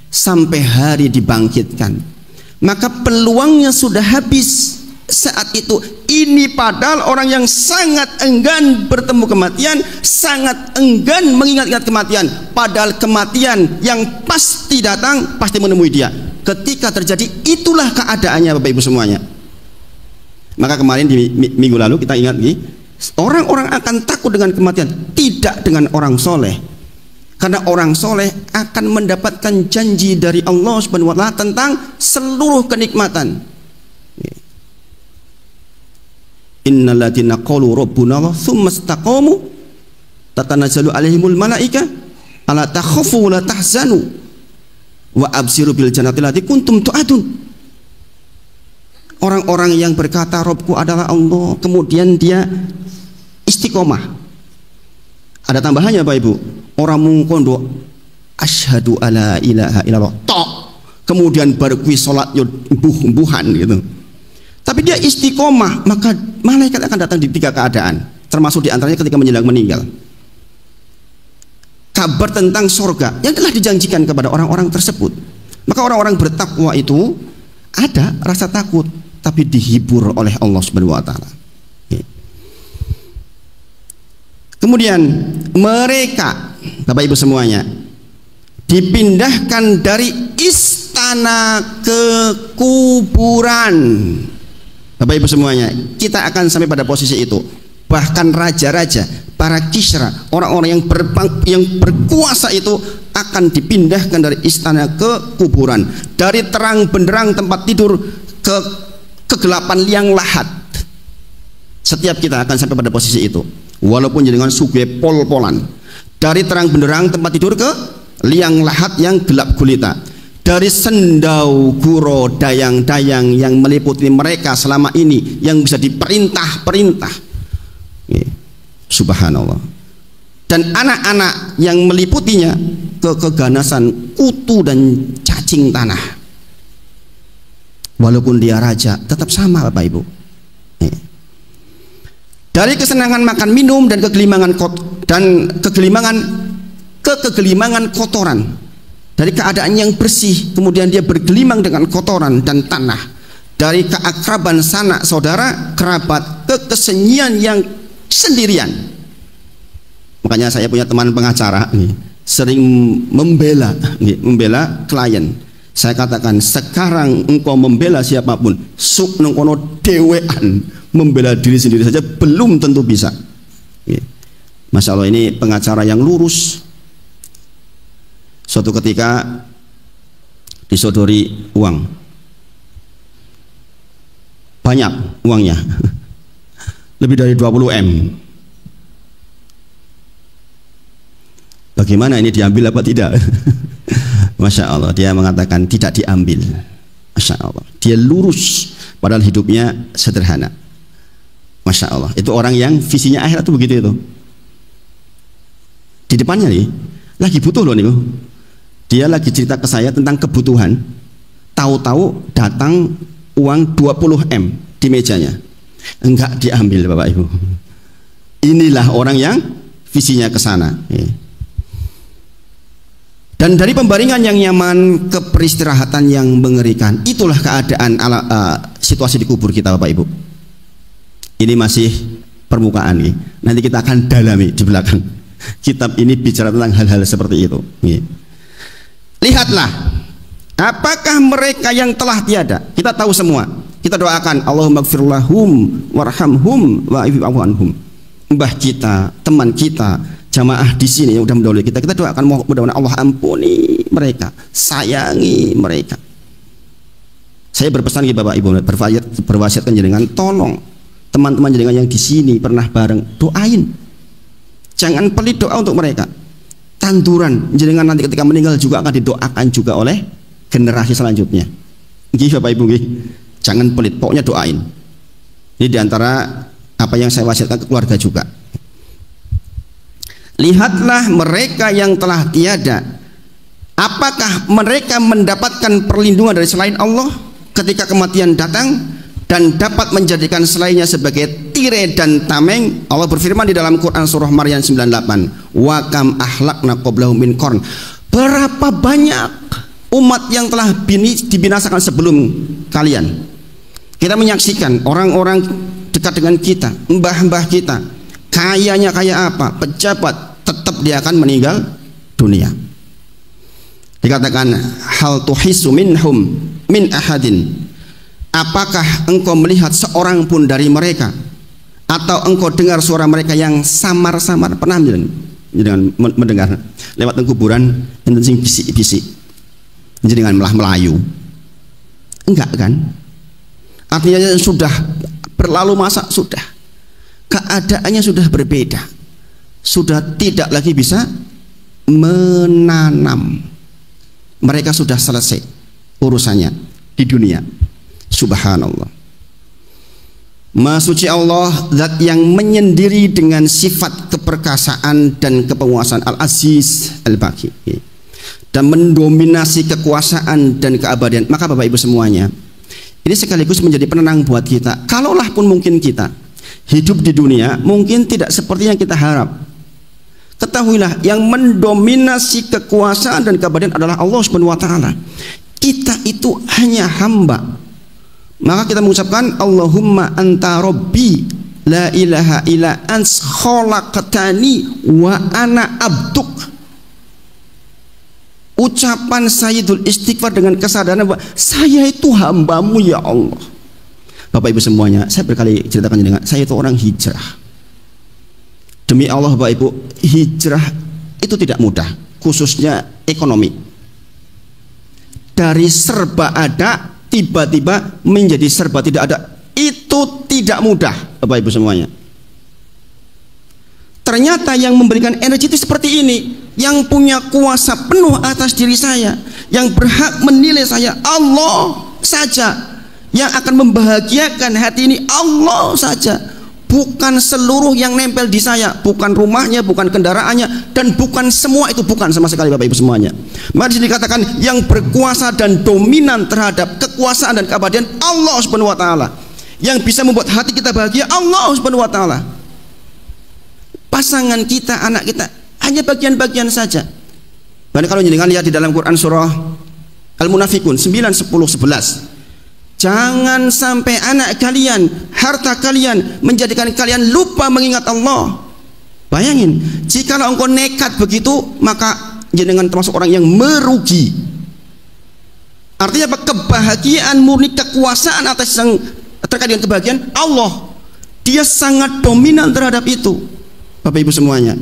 sampai hari dibangkitkan. Maka peluangnya sudah habis saat itu. Ini padahal orang yang sangat enggan bertemu kematian, sangat enggan mengingat-ingat kematian, padahal kematian yang pasti datang, pasti menemui dia. Ketika terjadi, itulah keadaannya Bapak Ibu semuanya. Maka kemarin di minggu lalu kita ingat nih, orang-orang akan takut dengan kematian, tidak dengan orang soleh. Karena orang soleh akan mendapatkan janji dari Allah Subhanahu wa Ta'ala tentang seluruh kenikmatan. Innal ladzina qalu rabbuna Allah tsumma istaqamu tatanazzalu alaihimul malaika alla takhafu wa la tahzanu wa absiru bil jannati allati kuntum tu'adun. Orang-orang yang berkata Rabbku adalah Allah, kemudian dia istiqomah. Ada tambahannya Bapak Ibu, orang mengkondo asyhadu alla ilaha illallah tok, kemudian baru kuwi salat yo buh-buhan gitu. Tapi dia istiqomah, maka malaikat akan datang di 3 keadaan, termasuk diantaranya ketika menjelang meninggal. Kabar tentang sorga yang telah dijanjikan kepada orang-orang tersebut. Maka orang-orang bertakwa itu ada rasa takut, tapi dihibur oleh Allah Subhanahu wa Ta'ala. Kemudian mereka, Bapak Ibu semuanya, dipindahkan dari istana ke kuburan. Bapak Ibu semuanya, kita akan sampai pada posisi itu. Bahkan raja-raja, para kisra, orang-orang yang berkuasa itu akan dipindahkan dari istana ke kuburan, dari terang benderang tempat tidur ke kegelapan liang lahat. Setiap kita akan sampai pada posisi itu, walaupun dengan suge pol-polan. Dari terang benderang tempat tidur ke liang lahat yang gelap gulita. Dari sendau guro dayang-dayang yang meliputi mereka selama ini, yang bisa diperintah-perintah. Subhanallah. Dan anak-anak yang meliputinya ke keganasan kutu dan cacing tanah. Walaupun dia raja, tetap sama Bapak Ibu. Dari kesenangan makan minum dan kegelimangan kegelimangan kotoran. Dari keadaan yang bersih, kemudian dia bergelimang dengan kotoran dan tanah. Dari keakraban sanak saudara, kerabat, ke kesenyian yang sendirian. Makanya saya punya teman pengacara sering membela klien. Saya katakan, sekarang engkau membela siapapun, suk nengkono dewean, membela diri sendiri saja belum tentu bisa. Masya Allah, ini pengacara yang lurus. Suatu ketika disodori uang, banyak uangnya, lebih dari 20 M. Bagaimana ini, diambil apa tidak? Masya Allah, dia mengatakan tidak diambil. Masya Allah, dia lurus, padahal hidupnya sederhana. Masya Allah, itu orang yang visinya akhirat itu begitu itu. Di depannya nih, lagi butuh loh nih. Dia lagi cerita ke saya tentang kebutuhan, tahu-tahu datang uang 20 M di mejanya, enggak diambil Bapak Ibu. Inilah orang yang visinya ke sana. Dan dari pembaringan yang nyaman ke peristirahatan yang mengerikan, itulah keadaan situasi di kubur kita Bapak Ibu. Ini masih permukaan nih. Nanti kita akan dalami di belakang. Kitab ini bicara tentang hal-hal seperti itu. Lihatlah, apakah mereka yang telah tiada? Kita tahu semua. Kita doakan, Allahumma gfir lahum warhamhum wa'afu anhum. Mbah kita, teman kita, jamaah di sini yang sudah mendahului kita doakan mudah-mudahan Allah ampuni mereka, sayangi mereka. Saya berpesan kepada Bapak Ibu, berwasiatkan jenengan, tolong teman-teman jenengan yang di sini pernah bareng, doain. Jangan pelit doa untuk mereka. Tanduran jenengan nanti ketika meninggal juga akan didoakan juga oleh generasi selanjutnya. Nggih Bapak Ibu nggih. Jangan pelit, pokoknya doain. Ini diantara apa yang saya wasiatkan ke keluarga juga. Lihatlah mereka yang telah tiada. Apakah mereka mendapatkan perlindungan dari selain Allah? ketika kematian datang dan dapat menjadikan selainnya sebagai tirai dan tameng. Allah berfirman di dalam Quran surah Maryam 98, wa kam ahlakna qablahum min qarn. Berapa banyak umat yang telah dibinasakan sebelum kalian. Kita menyaksikan orang-orang dekat dengan kita, mbah-mbah kita, kayanya kaya apa, pejabat, tetap dia akan meninggal dunia. Dikatakan hal tuhisu minhum min ahadin. Apakah engkau melihat seorang pun dari mereka, atau engkau dengar suara mereka yang samar-samar? Pernah dengan mendengar lewat kuburan enten sing bisik-bisik dengan Melayu? Enggak kan? Artinya sudah berlalu masa, sudah keadaannya sudah berbeda, sudah tidak lagi bisa menanam. Mereka sudah selesai urusannya di dunia. Subhanallah. Maha suci Allah, zat yang menyendiri dengan sifat keperkasaan dan kepenguasaan, Al-Aziz Al-Baqi, dan mendominasi kekuasaan dan keabadian. Maka Bapak Ibu semuanya, ini sekaligus menjadi penenang buat kita. Kalaulah pun mungkin kita hidup di dunia mungkin tidak seperti yang kita harap, ketahuilah yang mendominasi kekuasaan dan keabadian adalah Allah Subhanahu wa taala. Kita itu hanya hamba. Maka kita mengucapkan Allahumma anta rabbi la ilaha illa ants khalaqtani wa ana abduk. Ucapan sayyidul istighfar dengan kesadaran bahwa saya itu hambamu ya Allah. Bapak Ibu semuanya, saya berkali ceritakan dengan saya itu orang hijrah. Demi Allah Bapak Ibu, hijrah itu tidak mudah, khususnya ekonomi. Dari serba ada tiba-tiba menjadi serba tidak ada, itu tidak mudah Bapak Ibu semuanya. Ternyata yang memberikan energi itu seperti ini, yang punya kuasa penuh atas diri saya, yang berhak menilai saya, Allah saja. Yang akan membahagiakan hati ini Allah saja, bukan seluruh yang nempel di saya, bukan rumahnya, bukan kendaraannya, dan bukan semua itu, bukan sama sekali Bapak Ibu semuanya. Maka disini dikatakan yang berkuasa dan dominan terhadap kekuasaan dan keabadian Allah Subhanahu wa taala. Yang bisa membuat hati kita bahagia Allah Subhanahu wa taala. Pasangan kita, anak kita hanya bagian-bagian saja. Dan kalau jenengan lihat di dalam Quran surah Al-Munafikun 9, 10, 11, jangan sampai anak kalian, harta kalian menjadikan kalian lupa mengingat Allah. Bayangin, jika engkau nekat begitu, maka jenengan termasuk orang yang merugi. Artinya apa? Kebahagiaan murni, kekuasaan atas yang terkait dengan kebahagiaan Allah, dia sangat dominan terhadap itu Bapak Ibu semuanya.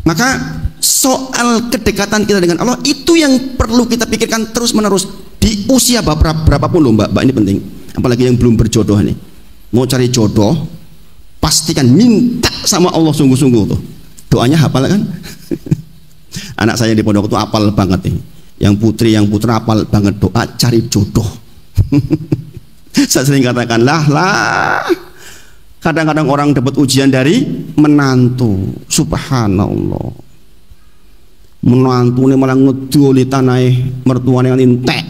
Maka soal kedekatan kita dengan Allah itu yang perlu kita pikirkan terus menerus di usia berapapun loh mbak ini penting. Apalagi yang belum berjodoh nih, mau cari jodoh pastikan minta sama Allah sungguh-sungguh tuh. Doanya hafal kan? Anak saya di pondok itu hafal banget nih. Yang putri yang putra hafal banget doa cari jodoh. Saya sering katakan lah kadang-kadang orang dapat ujian dari menantu. Subhanallah, menantu ini malah ngedoli tanah mertuanya yang intek.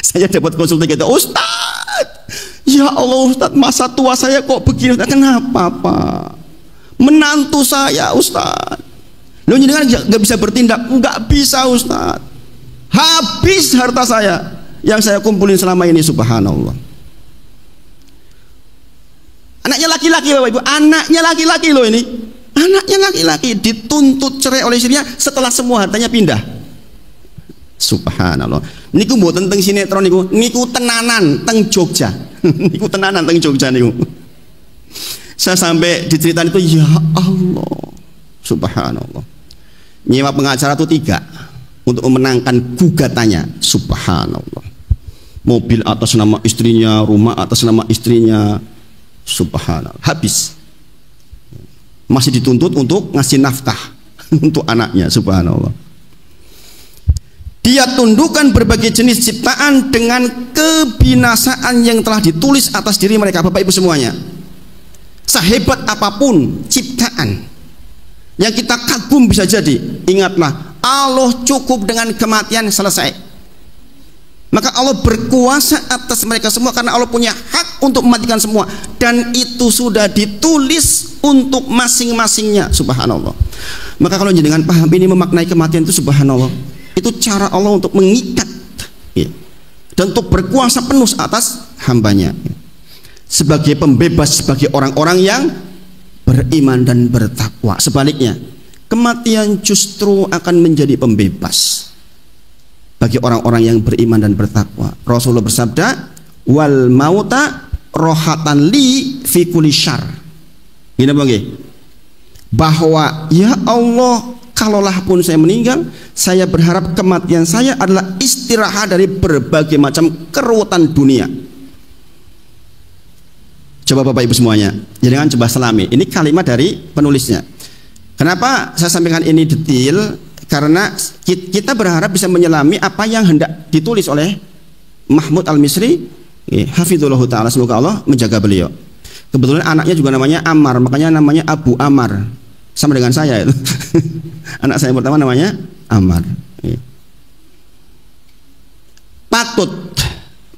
Saya dapat konsultasi gitu, Ustaz, ya Allah Ustaz, masa tua saya kok begini? Kenapa Pak? Menantu saya Ustaz, lo jadi kan nggak bisa bertindak? Nggak bisa Ustaz, habis harta saya yang saya kumpulin selama ini. Subhanallah. Anaknya laki-laki Bapak Ibu, anaknya laki-laki loh ini. Anaknya laki-laki dituntut cerai oleh istrinya setelah semua hartanya pindah. Subhanallah. Niku mboten teng sinetron niku tenanan teng Jogja. Niku tenanan teng Jogja niku. Saya sampai diceritain itu, ya Allah. Subhanallah. Nyewa pengacara itu 3 untuk memenangkan gugatannya. Subhanallah. Mobil atas nama istrinya, rumah atas nama istrinya. Subhanallah. Habis. Masih dituntut untuk ngasih nafkah untuk anaknya. Subhanallah. Dia tundukkan berbagai jenis ciptaan dengan kebinasaan yang telah ditulis atas diri mereka. Bapak Ibu semuanya, sehebat apapun ciptaan yang kita kagum bisa jadi, ingatlah Allah cukup dengan kematian, selesai. Maka Allah berkuasa atas mereka semua karena Allah punya hak untuk mematikan semua, dan itu sudah ditulis untuk masing-masingnya. Subhanallah. Maka kalau jenengan paham ini, memaknai kematian itu, subhanallah, itu cara Allah untuk mengikat dan untuk berkuasa penuh atas hambanya, sebagai pembebas bagi orang-orang yang beriman dan bertakwa. Sebaliknya, kematian justru akan menjadi pembebas bagi orang-orang yang beriman dan bertakwa. Rasulullah bersabda, wal mauta rohatan li fi kulli syarr. Gini apa nggih? Bahwa ya Allah, kalaulah pun saya meninggal, saya berharap kematian saya adalah istirahat dari berbagai macam keruwetan dunia. Coba Bapak Ibu semuanya, jangan coba selami. Ini kalimat dari penulisnya. Kenapa saya sampaikan ini detail? Karena kita berharap bisa menyelami apa yang hendak ditulis oleh Mahmud Al-Misri, hafizullah ta'ala, semoga Allah menjaga beliau. Kebetulan anaknya juga namanya Ammar, makanya namanya Abu Ammar, sama dengan saya itu. Anak saya pertama namanya Ammar. Patut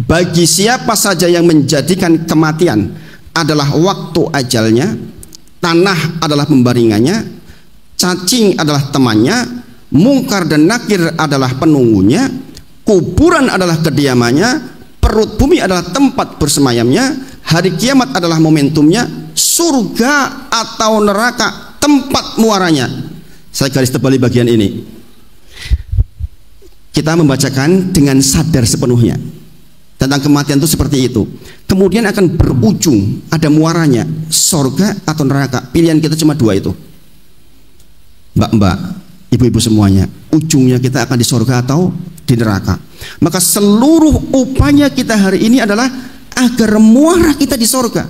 bagi siapa saja yang menjadikan kematian adalah waktu ajalnya, tanah adalah pembaringannya, cacing adalah temannya, mungkar dan nakir adalah penunggunya, kuburan adalah kediamannya, perut bumi adalah tempat bersemayamnya, hari kiamat adalah momentumnya, surga atau neraka tempat muaranya. Saya garis tebali bagian ini. Kita membacakan dengan sadar sepenuhnya tentang kematian itu seperti itu. Kemudian akan berujung ada muaranya, surga atau neraka. Pilihan kita cuma dua itu. Mbak-mbak, ibu-ibu semuanya, ujungnya kita akan di surga atau di neraka. Maka seluruh upaya kita hari ini adalah agar muara kita di surga,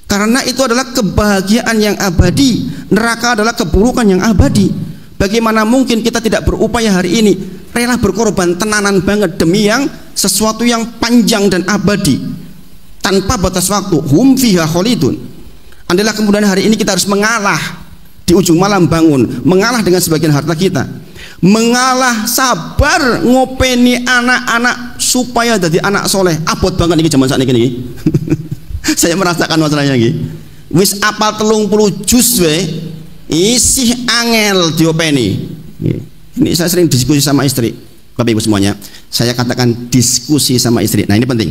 karena itu adalah kebahagiaan yang abadi. Neraka adalah keburukan yang abadi. Bagaimana mungkin kita tidak berupaya hari ini, rela berkorban tenanan banget demi yang sesuatu yang panjang dan abadi tanpa batas waktu. Hum fiha khalidun. Andailah kemudian hari ini kita harus mengalah di ujung malam bangun, mengalah dengan sebagian harta kita, mengalah sabar ngopeni anak-anak supaya jadi anak soleh. Abot banget ini zaman saat ini. Saya merasakan masalahnya ini. Wis apal 30 juz we isih angel diopeni. Ini saya sering diskusi sama istri. Bapak Ibu semuanya, saya katakan diskusi sama istri. Nah, ini penting.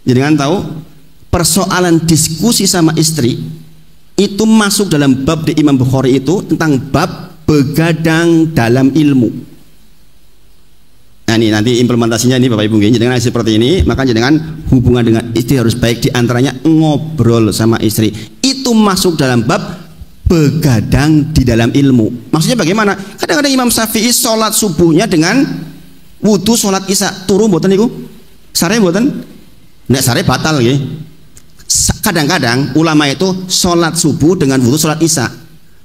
Jadi kan tahu persoalan diskusi sama istri itu masuk dalam bab di Imam Bukhari itu tentang bab begadang dalam ilmu. Nah, ini nanti implementasinya ini Bapak Ibu, jangan seperti ini. Maka jangan hubungan dengan istri harus baik, diantaranya ngobrol sama istri. Itu masuk dalam bab begadang di dalam ilmu. Maksudnya bagaimana? Kadang-kadang Imam Syafi'i sholat subuhnya dengan wudhu sholat isya. Turu mboten niku? Sare mboten? Nek sare batal nggih. Kadang-kadang ulama itu sholat subuh dengan wudhu sholat isya.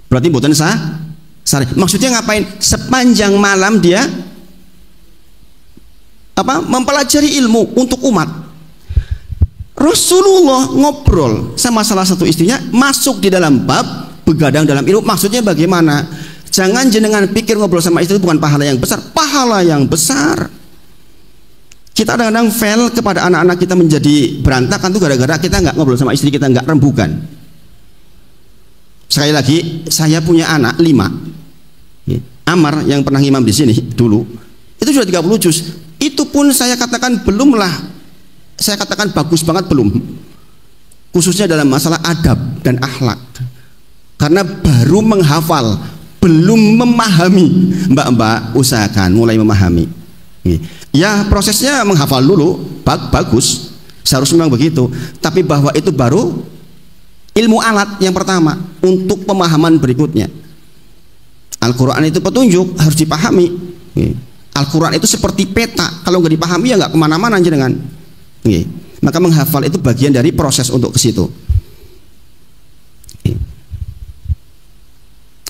Berarti mboten sah? Sare. Maksudnya ngapain? Sepanjang malam dia mempelajari ilmu untuk umat. Rasulullah ngobrol sama salah satu istrinya masuk di dalam bab begadang dalam ilmu. Maksudnya bagaimana? Jangan jenengan pikir ngobrol sama istri itu bukan pahala yang besar. Pahala yang besar. Kita kadang-kadang fail kepada anak-anak kita menjadi berantakan tuh gara-gara kita nggak ngobrol sama istri kita, nggak rembukan. Sekali lagi, saya punya anak 5. Amar yang pernah imam di sini dulu itu sudah 30 juz. Itu pun saya katakan belumlah, saya katakan bagus banget belum, khususnya dalam masalah adab dan akhlak, karena baru menghafal, belum memahami. Mbak-mbak usahakan mulai memahami. Ya prosesnya menghafal dulu bagus, seharusnya memang begitu. Tapi bahwa itu baru ilmu alat yang pertama untuk pemahaman berikutnya. Al-Quran itu petunjuk, harus dipahami. Al-Quran itu seperti peta, kalau nggak dipahami ya nggak kemana-mana jenengan. Maka menghafal itu bagian dari proses untuk ke situ.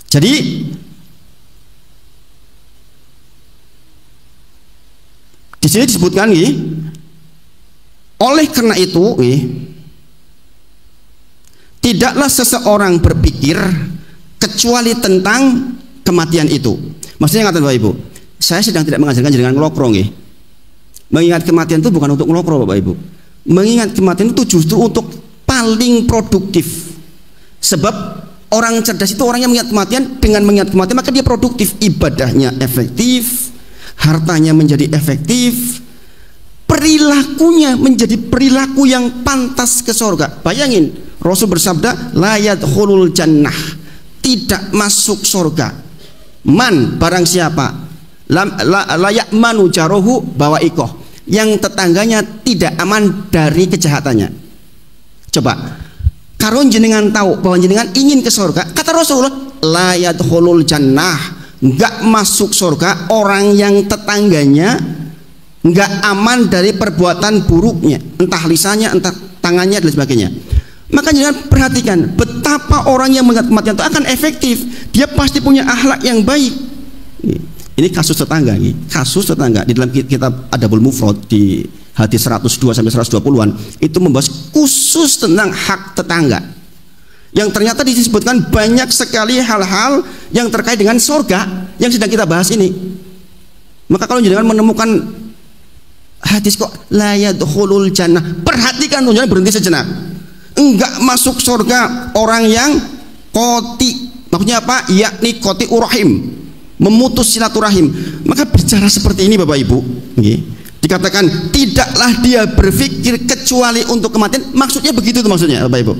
Jadi di sini disebutkan oleh karena itu tidaklah seseorang berpikir kecuali tentang kematian itu. Maksudnya kata Bapak Ibu, Saya sedang tidak mengajarkan jenengan ngelokro nggih. Mengingat kematian itu bukan untuk ngelokro Bapak Ibu. Mengingat kematian itu justru untuk paling produktif. Sebab orang cerdas itu orang yang mengingat kematian. Dengan mengingat kematian maka dia produktif. Ibadahnya efektif, hartanya menjadi efektif, perilakunya menjadi perilaku yang pantas ke surga. Bayangin, Rasul bersabda, la yadkhulul jannah, tidak masuk surga. Man, barang siapa, la ya'manu jarohu bawaikoh, yang tetangganya tidak aman dari kejahatannya. Coba, kalau jenengan tahu bahwa jenengan ingin ke surga, kata Rasulullah, la yadkhulul jannah, enggak masuk surga orang yang tetangganya enggak aman dari perbuatan buruknya, entah lisannya, entah tangannya dan sebagainya. Maka jangan perhatikan betapa orang yang mengingat kematian itu akan efektif. Dia pasti punya akhlak yang baik. Ini kasus tetangga, kasus tetangga di dalam kitab Adabul Mufrad di hadis 102 sampai 120-an itu membahas khusus tentang hak tetangga. Yang ternyata disebutkan banyak sekali hal-hal yang terkait dengan surga yang sedang kita bahas ini. Maka kalau jangan menemukan hadis kok la yadkhulul jannah, perhatikan tuh, jangan berhenti sejenak. Enggak masuk surga orang yang qoti, maksudnya apa? Yakni qoti urahim, memutus silaturahim. Maka bicara seperti ini Bapak Ibu, dikatakan tidaklah dia berpikir kecuali untuk kematian, maksudnya begitu tuh, maksudnya Bapak Ibu.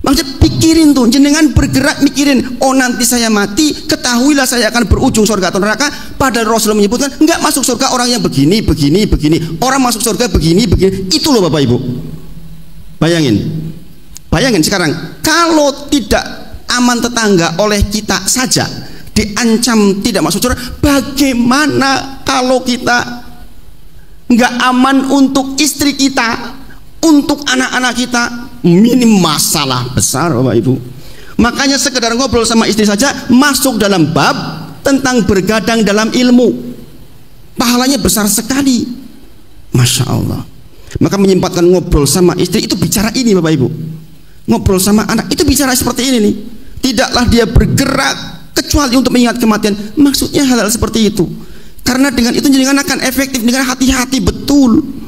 Maksudnya pikirin tuh, jenengan bergerak mikirin, oh nanti saya mati, ketahuilah saya akan berujung surga atau neraka. Padahal Rasulullah menyebutkan enggak masuk surga orang yang begini, begini, begini. Orang masuk surga begini, begini. Itu loh Bapak Ibu. Bayangin sekarang, kalau tidak aman tetangga oleh kita saja diancam tidak masuk surga, bagaimana kalau kita nggak aman untuk istri kita, untuk anak-anak kita? Minim masalah besar Bapak Ibu. Makanya sekedar ngobrol sama istri saja masuk dalam bab tentang bergadang dalam ilmu, pahalanya besar sekali, Masya Allah. Maka menyempatkan ngobrol sama istri itu bicara ini Bapak Ibu, ngobrol sama anak itu bicara seperti ini nih. Tidaklah dia bergerak kecuali untuk mengingat kematian. Maksudnya hal-hal seperti itu, karena dengan itu jenengan akan efektif, dengan hati-hati betul.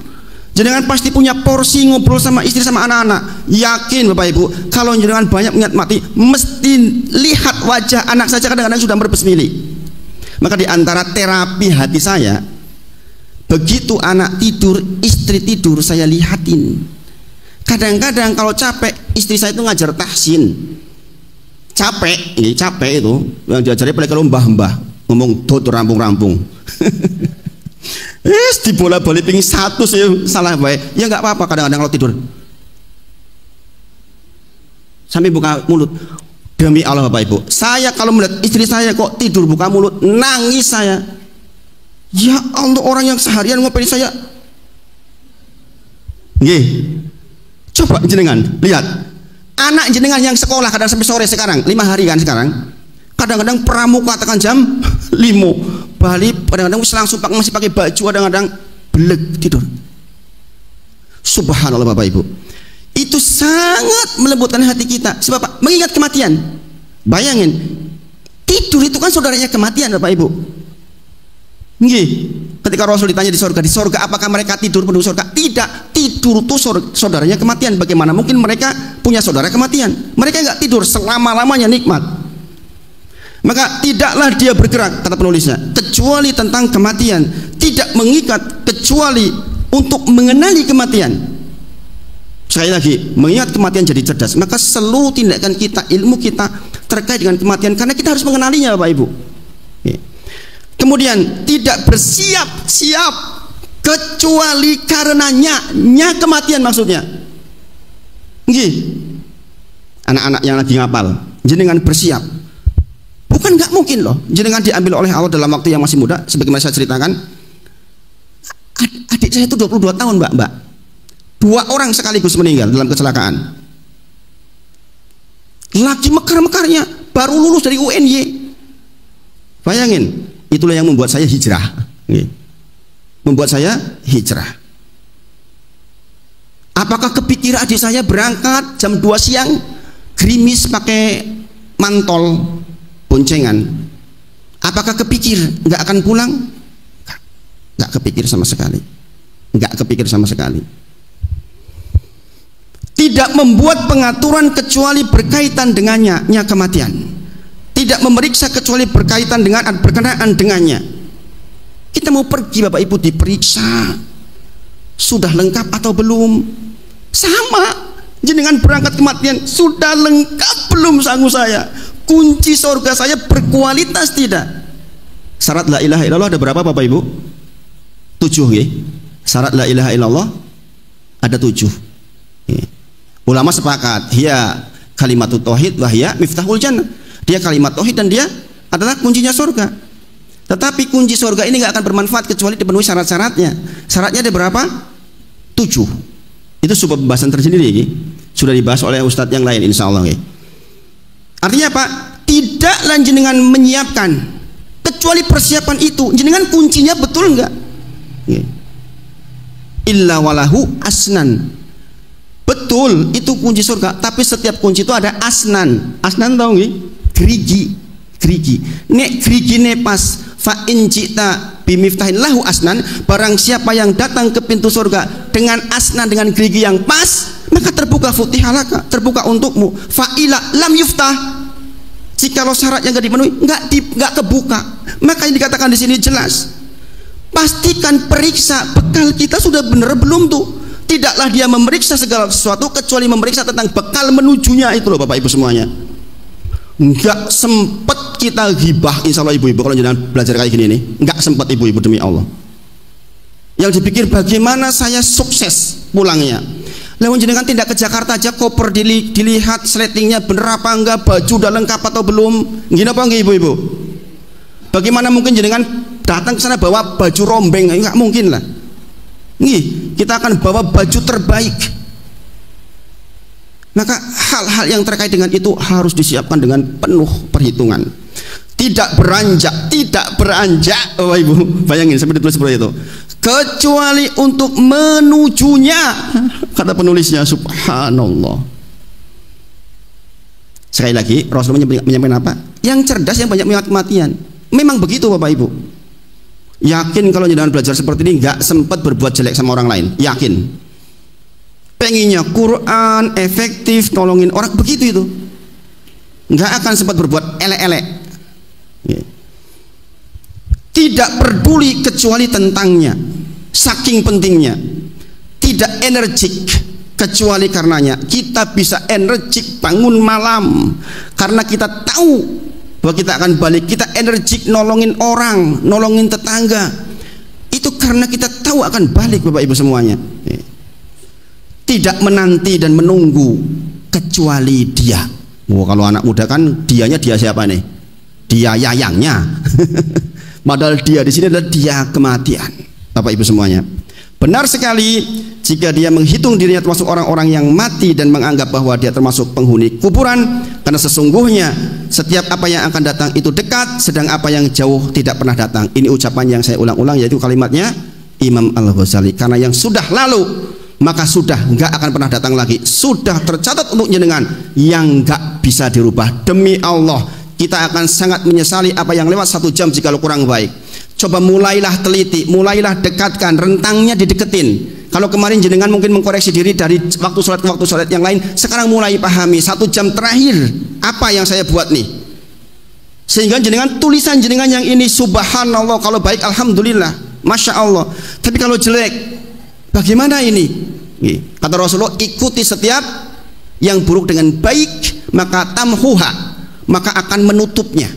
Jenengan pasti punya porsi ngobrol sama istri sama anak-anak. Yakin Bapak Ibu, kalau jenengan banyak mengingat mati, mesti lihat wajah anak saja kadang-kadang sudah berbesmili. Maka di antara terapi hati saya, begitu anak tidur, istri tidur, saya lihatin. Kadang-kadang kalau capek, istri saya itu ngajar tahsin. Capek itu yang diajari paling kalau mbah-mbah ngomong dot rampung-rampung. Di bola-balik pingin satu sih salah baik. Ya nggak apa-apa, kadang-kadang kalau tidur sampai buka mulut. Demi Allah Bapak Ibu, saya kalau melihat istri saya kok tidur buka mulut, nangis saya. Ya Allah, orang yang seharian ngopeni saya. Nggih. Coba jenengan lihat anak jenengan yang sekolah kadang sampai sore sekarang, 5 hari kan sekarang. Kadang-kadang pramuka tekan jam 5 balik, kadang-kadang langsung masih pakai baju, kadang-kadang beleg tidur. Subhanallah Bapak Ibu, itu sangat melembutkan hati kita. Sebab apa? Mengingat kematian. Bayangin, tidur itu kan saudaranya kematian Bapak Ibu. Nggih. Ketika Rasul ditanya di surga apakah mereka tidur penduduk surga? Tidak, tidur itu saudaranya kematian. Bagaimana mungkin mereka punya saudara kematian? Mereka nggak tidur, selama-lamanya nikmat. Maka tidaklah dia bergerak, kata penulisnya, kecuali tentang kematian. Tidak mengikat kecuali untuk mengenali kematian. Sekali lagi, mengingat kematian jadi cerdas. Maka seluruh tindakan kita, ilmu kita terkait dengan kematian, karena kita harus mengenalinya Bapak Ibu. Kemudian tidak bersiap-siap kecuali karenanya kematian, maksudnya. Nggih. Anak-anak yang lagi ngapal, jenengan bersiap. Bukan nggak mungkin loh, jenengan diambil oleh Allah dalam waktu yang masih muda. Sebagaimana saya ceritakan, adik saya itu 22 tahun mbak. 2 orang sekaligus meninggal dalam kecelakaan. Lagi mekar-mekarnya, baru lulus dari UNY. Bayangin, itulah yang membuat saya hijrah. Membuat saya hijrah. Apakah kepikiran adik saya berangkat jam 2 siang, gerimis pakai mantol boncengan? Apakah kepikir nggak akan pulang? Nggak kepikir sama sekali. Nggak kepikir sama sekali. Tidak membuat pengaturan kecuali berkaitan dengannya kematian. Tidak memeriksa kecuali berkaitan dengan berkenaan dengannya. Kita mau pergi Bapak Ibu diperiksa, sudah lengkap atau belum? Sama, jenengan berangkat kematian sudah lengkap belum sanggup saya? Kunci surga saya berkualitas tidak? Syarat la ilaha illallah ada berapa Bapak Ibu? 7 ya. Syarat la ilaha illallah ada 7 ya. Ulama sepakat, hiya kalimatut tauhid wa hiya miftahul jannah. Dia kalimat tauhid dan dia adalah kuncinya surga. Tetapi kunci surga ini nggak akan bermanfaat kecuali dipenuhi syarat-syaratnya. Syaratnya ada berapa? 7. Itu sebuah pembahasan tersendiri ya. Sudah dibahas oleh ustadz yang lain insya Allah ya. Artinya apa? Tidaklah jenengan menyiapkan kecuali persiapan itu. Jenengan kuncinya betul enggak? Ya. Illa walahu asnan. Betul, itu kunci surga. Tapi setiap kunci itu ada asnan. Asnan tahu nggih? Gerigi. Gerigi. Nek gerigine pas fa in cita bimiftahin lahu asnan, barang siapa yang datang ke pintu surga dengan asnan, dengan gerigi yang pas, maka terbuka futihalaka, terbuka untukmu. Fa'ila lam yuftah. Jikalau syaratnya enggak dipenuhi, enggak kebuka. Maka yang dikatakan di sini jelas. Pastikan periksa bekal kita sudah benar belum tuh. Tidaklah dia memeriksa segala sesuatu kecuali memeriksa tentang bekal menujunya itu loh Bapak Ibu semuanya. Enggak sempat kita ghibah insya Allah ibu-ibu kalau jangan belajar kayak gini nih. Enggak sempat ibu-ibu demi Allah. Yang dipikir bagaimana saya sukses pulangnya. Lalu jenengan tidak ke Jakarta aja, koper dilihat sletingnya bener apa enggak, baju udah lengkap atau belum. Gini apa enggak ibu-ibu? Bagaimana mungkin jenengan datang ke sana bawa baju rombeng? Enggak mungkin lah. Nih, kita akan bawa baju terbaik. Maka hal-hal yang terkait dengan itu harus disiapkan dengan penuh perhitungan. Tidak beranjak, Bapak Ibu. Bayangin sampai ditulis seperti itu. Kecuali untuk menujunya, kata penulisnya, subhanallah. Sekali lagi, Rasulullah menyampaikan apa? Yang cerdas yang banyak mengingat kematian. Memang begitu Bapak Ibu. Yakin kalau jangan belajar seperti ini nggak sempat berbuat jelek sama orang lain. Yakin. Pengennya Quran efektif nolongin orang begitu itu. Nggak akan sempat berbuat elek-elek. Tidak peduli kecuali tentangnya. Saking pentingnya. Tidak energik kecuali karenanya. Kita bisa energik bangun malam karena kita tahu bahwa kita akan balik. Kita energik nolongin orang, nolongin tetangga. Itu karena kita tahu akan balik Bapak Ibu semuanya. Tidak menanti dan menunggu kecuali dia. Oh, kalau anak muda kan dianya dia siapa nih? Dia yayangnya. Padahal dia di sini adalah dia kematian. Bapak Ibu semuanya. Benar sekali jika dia menghitung dirinya termasuk orang-orang yang mati dan menganggap bahwa dia termasuk penghuni kuburan, karena sesungguhnya setiap apa yang akan datang itu dekat, sedang apa yang jauh tidak pernah datang. Ini ucapan yang saya ulang-ulang, yaitu kalimatnya Imam Al-Ghazali. Karena yang sudah lalu maka sudah nggak akan pernah datang lagi. Sudah tercatat untuk jenengan yang nggak bisa dirubah. Demi Allah kita akan sangat menyesali apa yang lewat 1 jam jika kurang baik. Coba mulailah teliti, mulailah dekatkan, rentangnya dideketin. Kalau kemarin jenengan mungkin mengkoreksi diri dari waktu sholat ke waktu sholat yang lain, sekarang mulai pahami 1 jam terakhir apa yang saya buat nih, sehingga jenengan tulisan jenengan yang ini subhanallah, kalau baik alhamdulillah, masya Allah. Tapi kalau jelek bagaimana ini? Kata Rasulullah, ikuti setiap yang buruk dengan baik, maka tamhuha, maka akan menutupnya.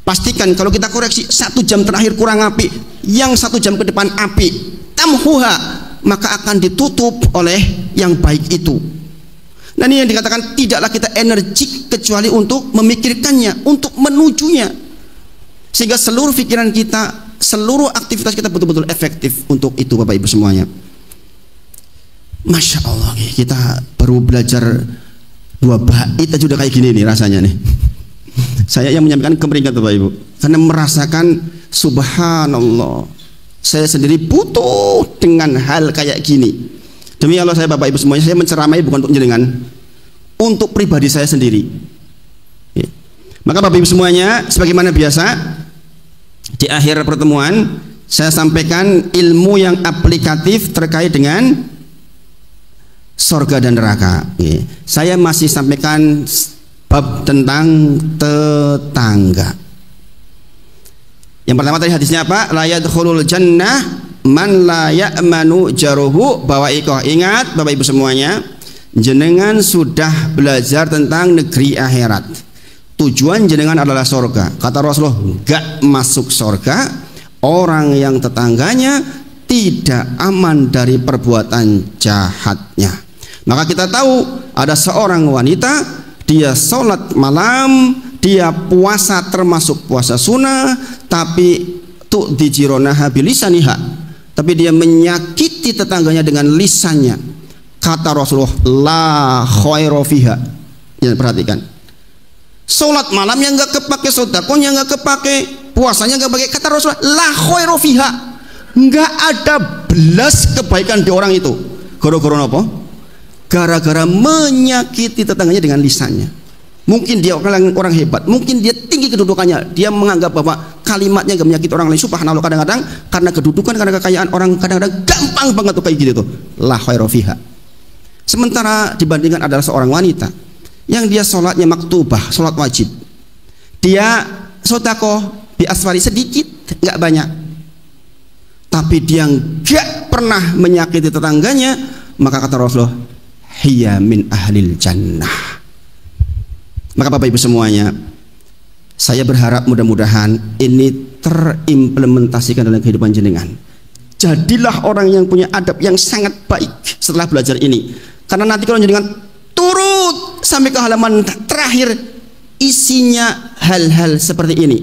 Pastikan kalau kita koreksi 1 jam terakhir kurang api, yang 1 jam ke depan api, tamhuha, maka akan ditutup oleh yang baik itu. Nah ini yang dikatakan tidaklah kita energik kecuali untuk memikirkannya, untuk menujunya, sehingga seluruh pikiran kita, seluruh aktivitas kita betul-betul efektif untuk itu Bapak Ibu semuanya. Masya Allah, kita baru belajar 2 bait aja udah kayak gini nih rasanya nih. Saya yang menyampaikan kemeringat Bapak Ibu, karena merasakan subhanallah, saya sendiri butuh dengan hal kayak gini. Demi Allah saya Bapak Ibu semuanya, saya menceramai bukan untuk jenengan, untuk pribadi saya sendiri. Maka Bapak Ibu semuanya, sebagaimana biasa, Di akhir pertemuan saya sampaikan ilmu yang aplikatif terkait dengan surga dan neraka. Saya masih sampaikan bab tentang tetangga. Yang pertama tadi hadisnya apa? La yadkhulul jannah man la ya'manu jaruhu. Bawa ikoh, ingat Bapak Ibu semuanya, jenengan sudah belajar tentang negeri akhirat. Tujuan jenengan adalah surga. Kata Rasulullah, enggak masuk surga orang yang tetangganya tidak aman dari perbuatan jahatnya. Maka kita tahu ada seorang wanita, dia sholat malam, dia puasa termasuk puasa sunnah, tapi tuh dijironaha bilisaniha, tapi dia menyakiti tetangganya dengan lisannya. Kata Rasulullah, la khairu fiha. Ya, perhatikan, sholat malam yang nggak kepake, sedekahnya nggak kepake, puasanya nggak pakai. Kata Rasulullah, la khairu fiha, nggak ada belas kebaikan di orang itu. Gara-gara apa? Gara-gara menyakiti tetangganya dengan lisannya. Mungkin dia orang hebat, mungkin dia tinggi kedudukannya, dia menganggap bahwa kalimatnya gak menyakiti orang lain. Subhanallah, kadang-kadang karena kedudukan, karena kekayaan orang, kadang-kadang gampang banget tuh kayak gitu tuh. La khairu fiha. Sementara dibandingkan adalah seorang wanita yang dia sholatnya maktubah, sholat wajib, dia sedekah bi asfari sedikit, nggak banyak, tapi dia nggak pernah menyakiti tetangganya, maka kata Rasulullah, hiya min ahlil jannah. Maka Bapak Ibu semuanya, saya berharap mudah-mudahan ini terimplementasikan dalam kehidupan jenengan. Jadilah orang yang punya adab yang sangat baik setelah belajar ini, karena nanti kalau jenengan turut sampai ke halaman terakhir, isinya hal-hal seperti ini.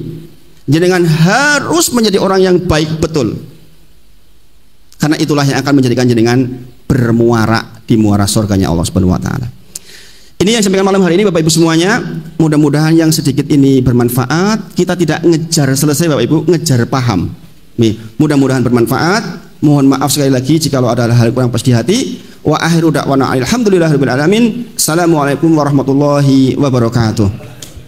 Jenengan harus menjadi orang yang baik betul, karena itulah yang akan menjadikan jenengan bermuara di muara surganya Allah Subhanahu wa taala. Ini yang sampaikan malam hari ini Bapak Ibu semuanya. Mudah-mudahan yang sedikit ini bermanfaat. Kita tidak ngejar selesai Bapak Ibu, ngejar paham. Nih, mudah-mudahan bermanfaat. Mohon maaf sekali lagi jika ada hal kurang pas di hati. Wa akhiru da'wana alhamdulillahirabbil alamin. Assalamualaikum warahmatullahi wabarakatuh.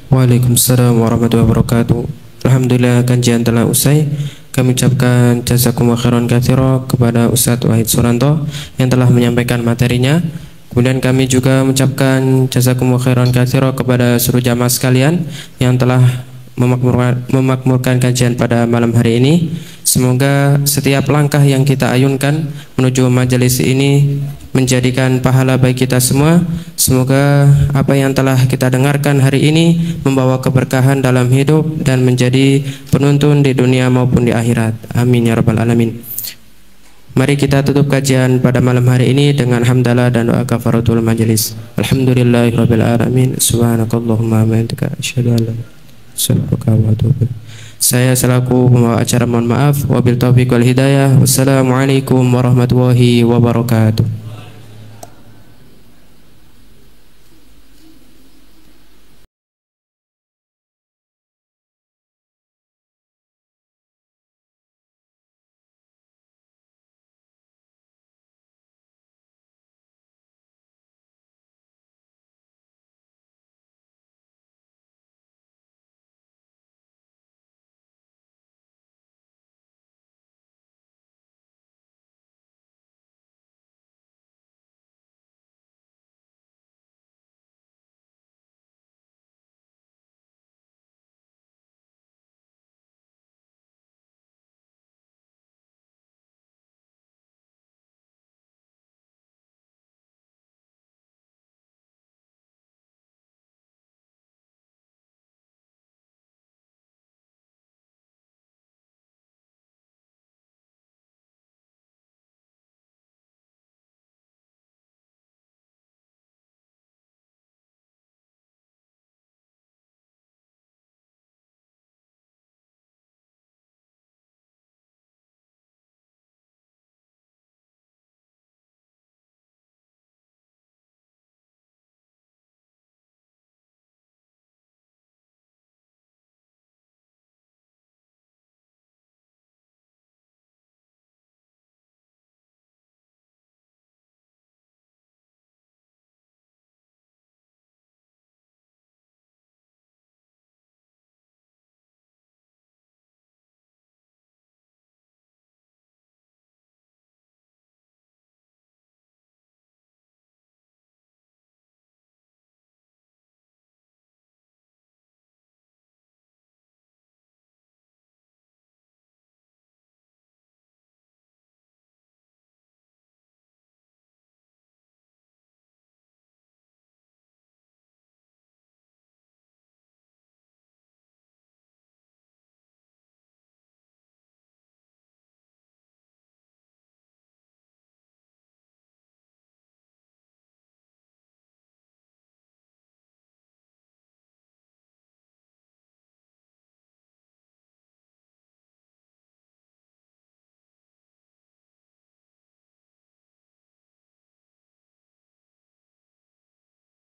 Waalaikumsalam warahmatullahi wabarakatuh. Alhamdulillah, kajian telah usai. Kami ucapkan jazakumullah khairan katsira kepada Ustadz Wahid Suranto yang telah menyampaikan materinya. Kemudian kami juga mengucapkan jazakumullah khairan katsira kepada seluruh jamaah sekalian yang telah memakmurkan kajian pada malam hari ini. Semoga setiap langkah yang kita ayunkan menuju majelis ini menjadikan pahala bagi kita semua. Semoga apa yang telah kita dengarkan hari ini membawa keberkahan dalam hidup dan menjadi penuntun di dunia maupun di akhirat. Amin ya rabbal alamin. Mari kita tutup kajian pada malam hari ini dengan hamdalah dan doa kafaratul majelis. Alhamdulillahirabbil alamin. Subhanakallahumma wa bihamdika asyhadu an la ilaha illa anta. Saya selaku pembawa acara mohon maaf. Wabil taufiq wal hidayah. Wassalamualaikum warahmatullahi wabarakatuh.